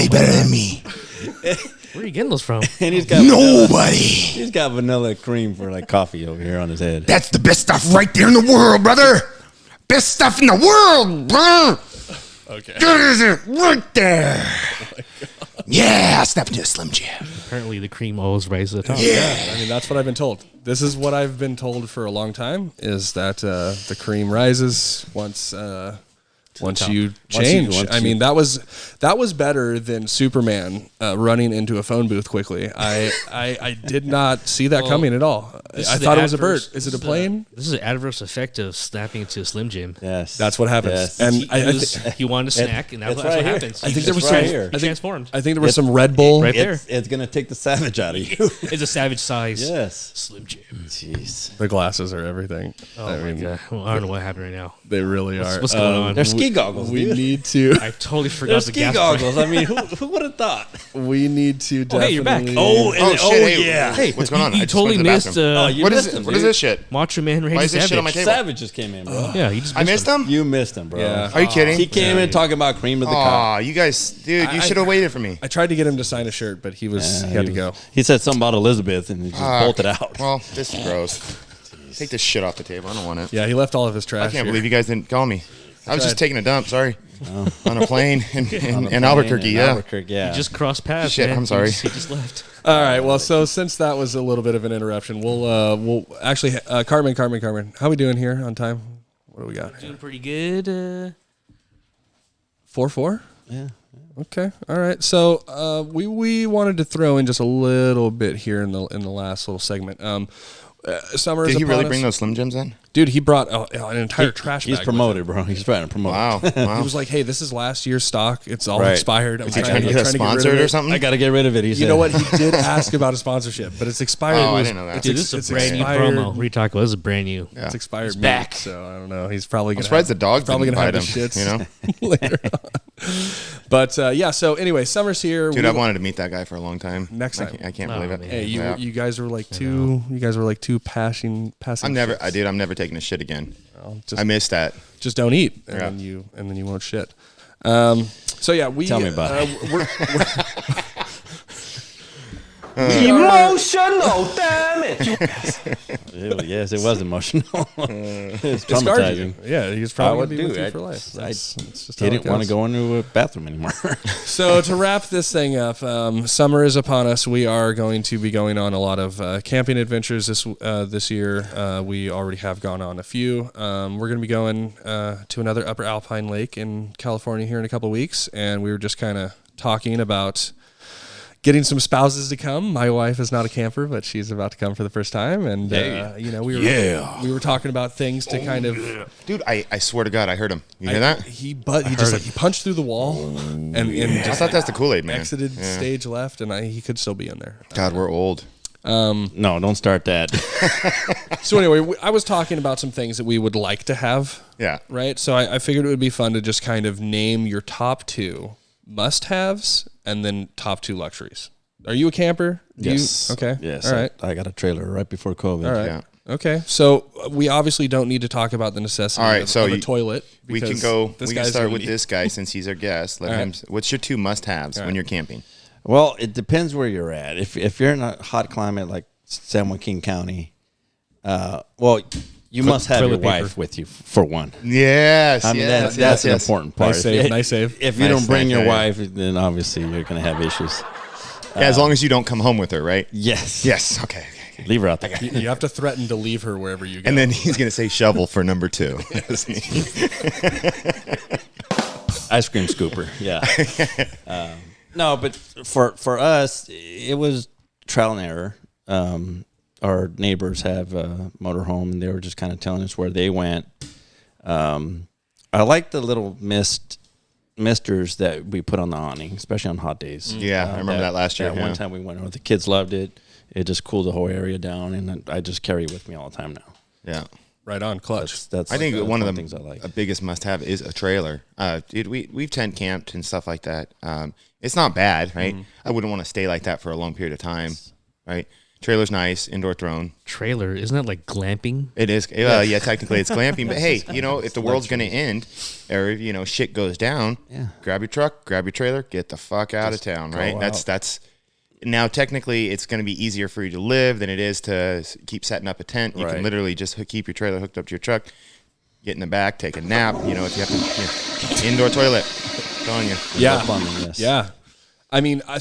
better than me. where are you getting those from? And he's got nobody. He's got vanilla cream for like coffee over here on his head. That's the best stuff right there in the world, brother. Best stuff in the world, brother. Okay. That is it right there. Yeah, snap into a Slim Jim. Apparently, the cream always rises to the top. Yeah, I mean, that's what I've been told. This is what I've been told for a long time, is that the cream rises once you change. I mean, that was better than Superman running into a phone booth quickly. I did not see that coming at all. I thought it was a bird. Is it a plane? This is an adverse effect of snapping into a Slim Jim. Yes, that's what happens. Yes. And he wanted a snack, and that's what happens. I think there was right some. here. He transformed. I think there was some Red Bull right there. It's gonna take the savage out of you. It's a savage size. Yes, Slim Jim. Jeez, The glasses are everything. Oh my god! Well, I don't know what happened right now. They really are. What's going on? they're ski goggles. We dude. need to. I totally forgot They're the ski gas goggles. I mean, who would have thought? We need to. Oh, hey, you're back. Shit, yeah. Hey, what's going on? You I just totally went to the missed. bathroom. What is this shit? Macho Man Randy Why is this Savage. shit on my table? Savage just came in, bro. Yeah, you just I missed him? You missed him, bro. Yeah. Are you kidding? He came in talking about cream of the Aw, crop. you guys, dude, you should have waited for me. I tried to get him to sign a shirt, but he had to go. He said something about Elizabeth, and he just bolted out. Well, this is gross. Take this shit off the table. I don't want it. Yeah, he left all of his trash. I can't here. believe you guys didn't call me. I was just taking a dump. Sorry. On a plane in Albuquerque. Albuquerque, yeah. You just crossed paths. Shit, man. I'm sorry. He just left. All right. Well, so since that was a little bit of an interruption, we'll actually Carmen, how we doing here on time? What do we got? Doing pretty good. 4-4. Yeah. Okay. All right. So we wanted to throw in just a little bit here in the last little segment. Summer. Did is he upon really us. bring those Slim Jims in? Dude, he brought an entire trash bag. He's promoted, bro. He's trying to promote. Wow. He was like, "Hey, this is last year's stock. It's all Right. expired. Is he trying to get us sponsored or something? I got to get rid of it. He said. You know what? He did ask about a sponsorship, but it's expired. Oh, I didn't know that. Dude, this is a brand new expired. promo. What are you talking about? This is brand new. Yeah. It's expired. It's back. So I don't know. He's probably going I'm surprised the dog probably didn't gonna bite have him. the shits, You know, later on. But yeah. So anyway, summer's here. dude, I've wanted to meet that guy for a long time. Next time. I can't Oh, believe it. man. Hey, Yeah. you guys were like two. You guys were like two passing. I'm never taking a shit again. Just, I missed that. just don't eat, and Yeah. then you won't shit. So yeah, Tell me about it. we're Emotional damage. Yes, it was emotional. It was it scarred you. traumatizing. Yeah, he's probably I gonna be would with do. you for life. That's just how it Didn't want goes. to go into a bathroom anymore. So to wrap this thing up, summer is upon us. We are going to be going on a lot of camping adventures this year. We already have gone on a few. We're going to be going to another upper alpine lake in California here in a couple of weeks, and we were just kind of talking about getting some spouses to come. My wife is not a camper, but she's about to come for the first time, and we were talking about things to kind of. Dude, I swear to God, I heard him. You hear that? He punched through the wall and I just thought that's the Kool-Aid man. exited stage left, and he could still be in there. God, we're old. No, don't start that. So anyway, I was talking about some things that we would like to have. Yeah. Right. So I figured it would be fun to just kind of name your top two must-haves and then top two luxuries. Are you a camper? Yes. Okay. Yes. All right. I got a trailer right before COVID. All right. Yeah. Okay. So we obviously don't need to talk about the necessity All right, of, so of a toilet. We can because go. this We can guy's start gonna with need- this guy since he's our guest. Let All him. right. What's your two must-haves when you're camping? Well, it depends where you're at. If you're in a hot climate like San Joaquin County, you must have your toilet paper. wife with you for one. Yes. I mean, yes, that's an yes. important part. Nice save, nice save. If you Nice don't bring save, your yeah, yeah. wife, then obviously you're going to have issues. Yeah, as long as you don't come home with her, right? Yes. Yes. Okay. Leave her out there. You have to threaten to leave her wherever you go. And then he's gonna say shovel for number two. Ice cream scooper. Yeah. No, but for us, it was trial and error. Our neighbors have a motorhome, and they were just kind of telling us where they went. I like the little misters that we put on the awning, especially on hot days. Yeah, I remember that last year. That yeah. one time we went over, the kids loved it. It just cooled the whole area down, and I just carry it with me all the time now. Yeah. right on, clutch. That's I think like one of the things I like. biggest must-have is a trailer. Dude, we've tent camped and stuff like that. It's not bad, right? I wouldn't want to stay like that for a long period of time, right? Trailer's nice, indoor throne. Trailer, isn't that like glamping? It is. Yeah, technically it's glamping. But hey, if the world's going to end or, shit goes down, grab your truck, grab your trailer, get the fuck out of town, right? That's now technically it's going to be easier for you to live than it is to keep setting up a tent. You can literally just keep your trailer hooked up to your truck, get in the back, take a nap. If you have to, indoor toilet. I'm telling you. Yeah. Plumbing, yes. Yeah. I mean, I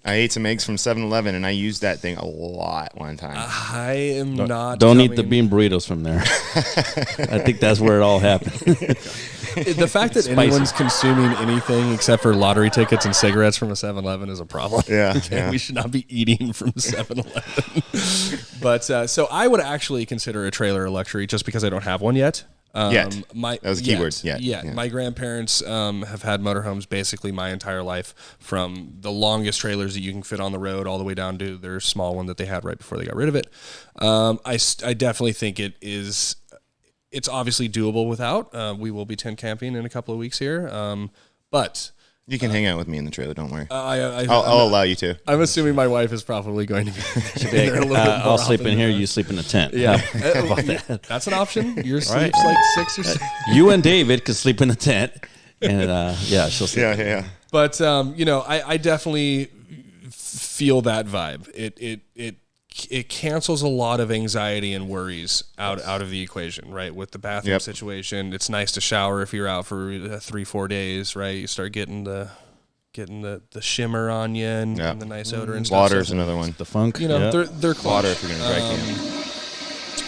ate some eggs from 7-Eleven and I used that thing a lot one time. I am not. Don't eat the bean burritos from there. I think that's where it all happened. The fact that anyone's consuming anything except for lottery tickets and cigarettes from a 7-Eleven is a problem. Yeah, Okay, yeah. we should not be eating from 7-Eleven. But so I would actually consider a trailer a luxury just because I don't have one yet. That was a keyword. Yet. Yeah. My grandparents have had motorhomes basically my entire life, from the longest trailers that you can fit on the road all the way down to their small one that they had right before they got rid of it. I definitely think it's obviously doable without. We will be tent camping in a couple of weeks here, but You can hang out with me in the trailer. Don't worry. I'll I'll allow you to. I'm assuming my wife is probably going to be in there a little bit more I'll sleep often in here. than You sleep in the tent. Yeah, How about that? that's an option. Your sleep's Right. like 6 or 7. You and David could sleep in the tent, and she'll sleep. Yeah. But I definitely feel that vibe. It cancels a lot of anxiety and worries out of the equation, right? With the bathroom situation, it's nice to shower if you're out for 3-4 days, right? You start getting the shimmer on you and the nice odor and stuff. Water's So, another one. The funk. they're close. Water if you're gonna dry camp.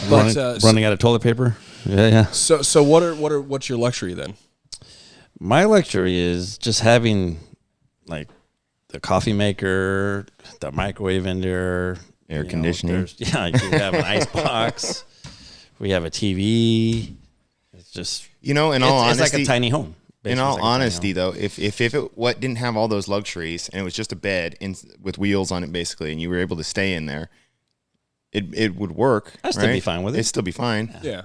But running out of toilet paper. Yeah. So what's your luxury then? My luxury is just having like the coffee maker, the microwave in there, Air conditioning. You have an ice box We have a TV. It's just in all honesty, it's like a tiny home. In all honesty, though, if it didn't have all those luxuries and it was just a bed with wheels on it, basically, and you were able to stay in there, it would work. I'd still be fine with it. It'd still be fine. Yeah.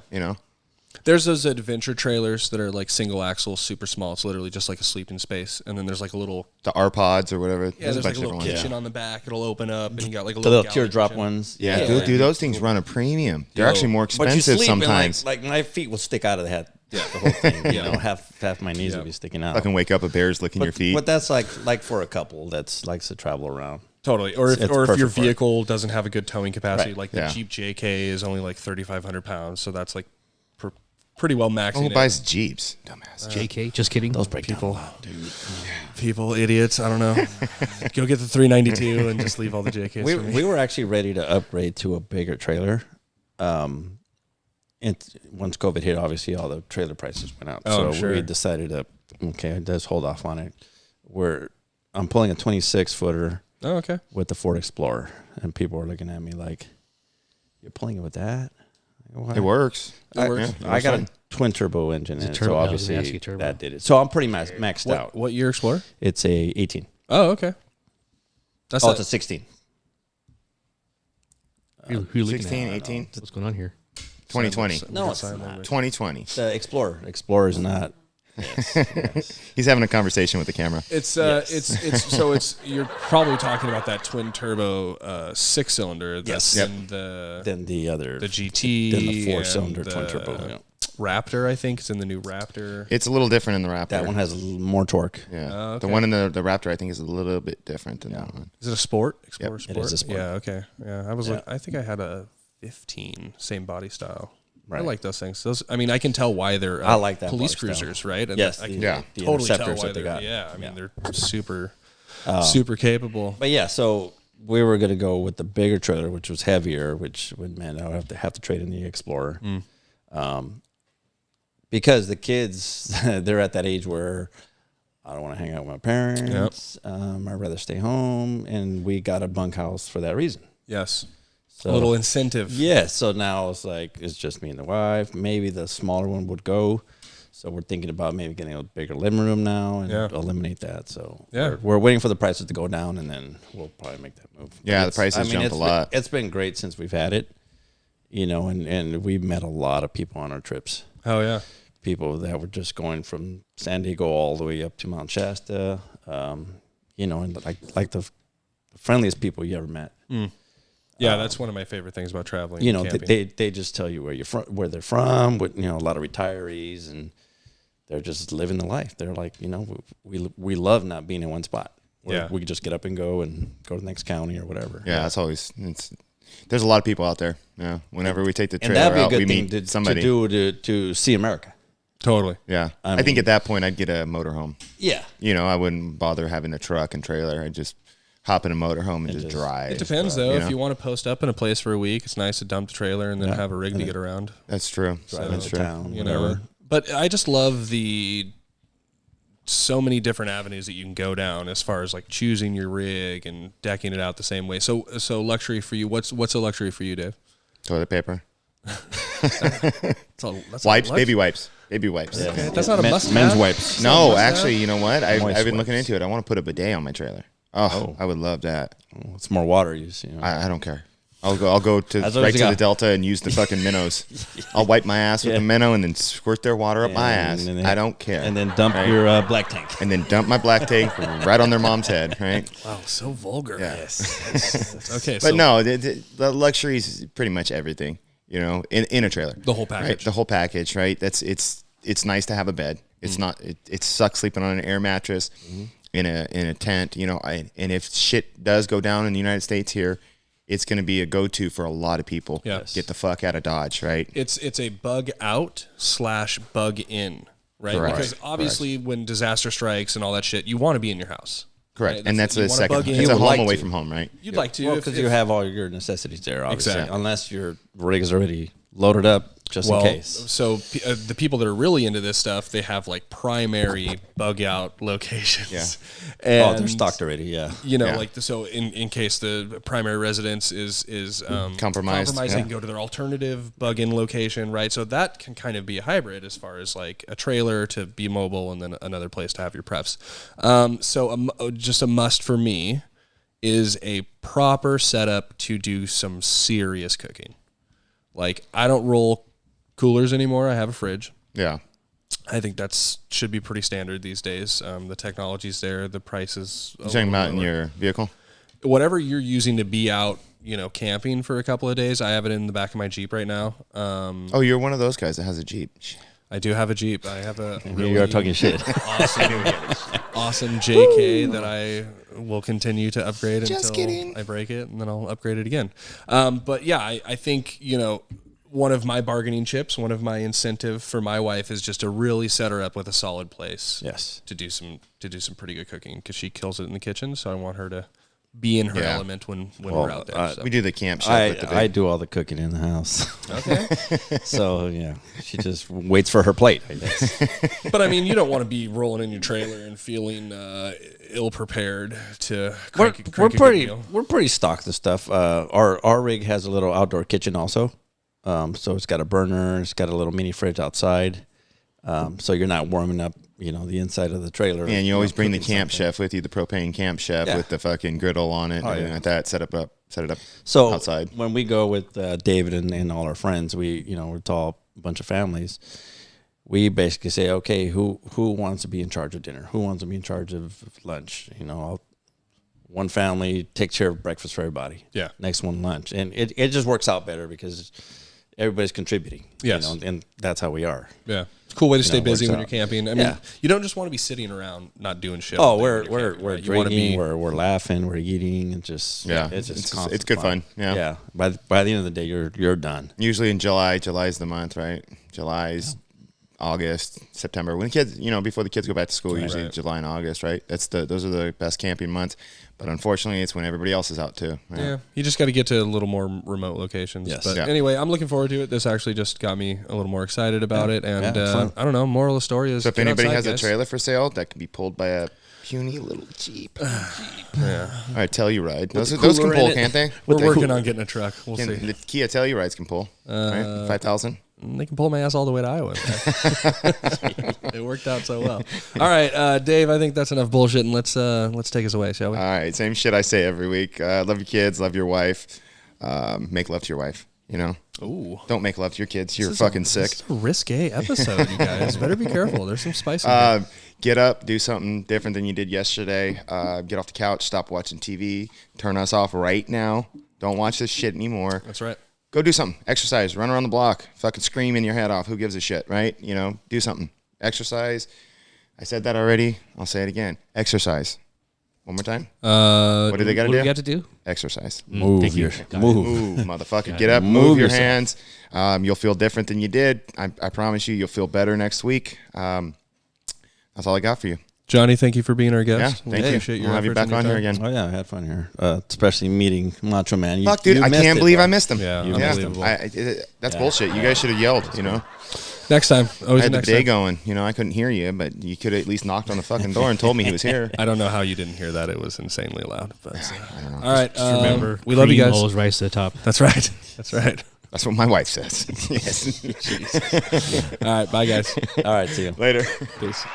There's those adventure trailers that are like single axle, super small. It's literally just like a sleeping space, and then there's like a little the R-Pods or whatever. Yeah, there's like a little kitchen on the back. It'll open up, and you got like a the little teardrop kitchen. ones. Yeah, dude, those things run a premium. They're actually more expensive sometimes. Like my feet will stick out of the head. Yeah, the whole thing. Half my knees will be sticking out. Fucking wake up, a bear's licking your feet. But that's like for a couple that likes to travel around. Totally. Or if your vehicle doesn't have a good towing capacity, like the Jeep JK is only like 3,500 pounds, so that's like pretty well maxing. Who buys Jeeps? Dumbass. JK, just kidding. Those break people, down, dude. People, idiots. I don't know. Go get the 392 and just leave all the JKs. We were actually ready to upgrade to a bigger trailer. Once COVID hit, obviously all the trailer prices went up. Oh, so we decided to let's hold off on it. I'm pulling a 26-footer. Oh, okay. With the Ford Explorer, and people were looking at me like, "You're pulling it with that?" It works. I got a twin turbo engine, in it, so obviously that did it. So I'm pretty maxed out. What year Explorer? It's a 18. Oh, okay. It's a 16. Who you looking 16, at? 18? What's going on here? 2020. No, it's not. 2020. The Explorer. Explorer is not. Yes. He's having a conversation with the camera. It's you're probably talking about that twin turbo 6-cylinder. Yes. Then the other the GT. Then the 4-cylinder twin turbo. Yeah. Raptor, I think, is in the new Raptor. It's a little different in the Raptor. That one has a little more torque. Yeah. Okay. The one in the Raptor, I think, is a little bit different than that one. Is it a Sport? Explorer Sport? It is a Sport. Yeah. Okay. Yeah. I think I had a 15, same body style. Right. I like those things. I can tell why they're I like that police body style. cruisers, right? And yes. I can the totally tell interceptors why that they got. Yeah. I mean, they're super capable. But yeah, so we were going to go with the bigger trailer, which was heavier, which would mean I would have to trade in the Explorer. Because the kids, they're at that age where I don't want to hang out with my parents. Yep. I'd rather stay home. And we got a bunkhouse for that reason. Yes. So, a little incentive. Yeah. So now it's like, it's just me and the wife. Maybe the smaller one would go. So we're thinking about maybe getting a bigger living room now and eliminate that. So we're waiting for the prices to go down, and then we'll probably make that move. Yeah, the prices jumped a lot. It's been great since we've had it, and we've met a lot of people on our trips. Oh, yeah. People that were just going from San Diego all the way up to Mount Shasta, and like the friendliest people you ever met. Yeah, that's one of my favorite things about traveling. They just tell you where they're from. With a lot of retirees, and they're just living the life. They're like, we love not being in one spot. We can just get up and go to the next county or whatever. Yeah, that's always. There's a lot of people out there. Yeah, whenever we take the trailer that'd be out, a good we thing meet somebody to see America. Totally. Yeah, I think at that point I'd get a motorhome. Yeah, I wouldn't bother having a truck and trailer. I'd just hop in a motorhome and just drive. It depends, though. If you want to post up in a place for a week, it's nice to dump the trailer and then have a rig to get around. That's true. That's true. Town, But I just love so many different avenues that you can go down as far as like choosing your rig and decking it out the same way. So luxury for you. What's a luxury for you, Dave? Toilet paper. That's wipes, baby wipes. Baby wipes. Yeah. Okay. That's not a must-have. Men's wipes. No, actually, you know what? I've been looking into it. I want to put a bidet on my trailer. Oh, I would love that. It's more water use. I don't care. I'll go to the Delta and use the fucking minnows. I'll wipe my ass with the minnow and then squirt their water up my ass. I don't care. And then dump your black tank. And then dump my black tank right on their mom's head. Right? Wow, so vulgar. Yeah. Yes. Okay, but no, the luxury is pretty much everything. In a trailer. The whole package. Right? The whole package, right? It's nice to have a bed. It's not. It sucks sleeping on an air mattress in a tent. And if shit does go down in the United States here, it's going to be a go-to for a lot of people. Yes. Get the fuck out of Dodge, right? It's a bug out / bug in, right? Correct. Because obviously when disaster strikes and all that shit, you want to be in your house. Correct. Right? And that's a second. It's It's a home away from home, right? You'd like to. Well, because you have all your necessities there, obviously. Exactly. Unless your rig is already loaded up, just in case. So the people that are really into this stuff, they have like primary bug out locations. Yeah. And, They're stocked already. Yeah. You know, like so in case the primary residence is compromised, they can go to their alternative bug in location, right? So that can kind of be a hybrid as far as like a trailer to be mobile and then another place to have your preps. Just a must for me is a proper setup to do some serious cooking. Like I don't roll coolers anymore. I have a fridge. Yeah. I think that's should be pretty standard these days. The technology's there. The price is. You're talking about in your vehicle? Whatever you're using to be out, camping for a couple of days. I have it in the back of my Jeep right now. You're one of those guys that has a Jeep. I do have a Jeep. I have a really you are talking shit. awesome JK that I will continue to upgrade until I break it, and then I'll upgrade it again. But yeah, I think, one of my bargaining chips, one of my incentive for my wife is just to really set her up with a solid place. Yes. To do some pretty good cooking because she kills it in the kitchen. So I want her to be in her element when we're out there. We do the camp chef. I do all the cooking in the house. Okay. So yeah, she just waits for her plate, I guess. But I mean, you don't want to be rolling in your trailer and feeling ill prepared to crank a good meal. We're pretty stocked with stuff. Our rig has a little outdoor kitchen also. So it's got a burner, it's got a little mini fridge outside. So you're not warming up, the inside of the trailer. And you always bring the camp chef with you, the propane camp chef with the fucking griddle on it and everything like that. Set it up so outside. When we go with David and all our friends, we're all a bunch of families. We basically say, okay, who wants to be in charge of dinner? Who wants to be in charge of lunch? One family takes care of breakfast for everybody. Yeah. Next one, lunch. And it just works out better because everybody's contributing. Yes. And that's how we are. Yeah. It's a cool way to stay busy when out. you're camping. I mean, you don't just want to be sitting around not doing shit. Oh, we're drinking, we're laughing, we're eating, and just it's good fun. Yeah. By the end of the day, you're done. Usually in July's the month, right? July's August, September. When the kids, before the kids go back to school, usually July and August, right? Those are the best camping months. But unfortunately, it's when everybody else is out too. Right? Yeah, you just got to get to a little more remote locations. Yes. But anyway, I'm looking forward to it. This actually just got me a little more excited about it. And I don't know, moral of the story is, so if anybody has a trailer for sale that can be pulled by a puny little Jeep. Yeah. All right, Telluride. Those can pull, can't they? We're working on getting a truck. We'll see. The Kia Tellurides can pull, right? 5,000. They can pull my ass all the way to Iowa. It worked out so well. All right, Dave, I think that's enough bullshit, and let's take us away, shall we? All right, same shit I say every week. Love your kids, love your wife. Make love to your wife, Ooh. Don't make love to your kids. You're fucking sick. This is a risque episode, you guys. Better be careful. There's some spice in there. Get up, do something different than you did yesterday. Get off the couch, stop watching TV, turn us off right now. Don't watch this shit anymore. That's right. Go do something. Exercise. Run around the block. Fucking scream in your head off. Who gives a shit, right? Do something. Exercise. I said that already. I'll say it again. Exercise. One more time. What do they got to do? What do we got to do? Exercise. Move, Motherfucker. Get up. Move your hands. You'll feel different than you did. I promise you, you'll feel better next week. That's all I got for you. Johnny, thank you for being our guest. Yeah, thank you. We'll have you back on here again. Oh, yeah, I had fun here. Especially meeting Macho Man. Fuck, dude, I can't believe I missed him. Yeah, unbelievable. That's bullshit. You guys should have yelled, Next time. Always I had the next day time. going. I couldn't hear you, but you could have at least knocked on the fucking door and told me he was here. I don't know how you didn't hear that. It was insanely loud. But I don't know. all right. Just remember, we love you guys. Always rise to the top. That's right. That's right. That's what my wife says. Yes. All right. Bye, guys. All right, see you. Later. Peace.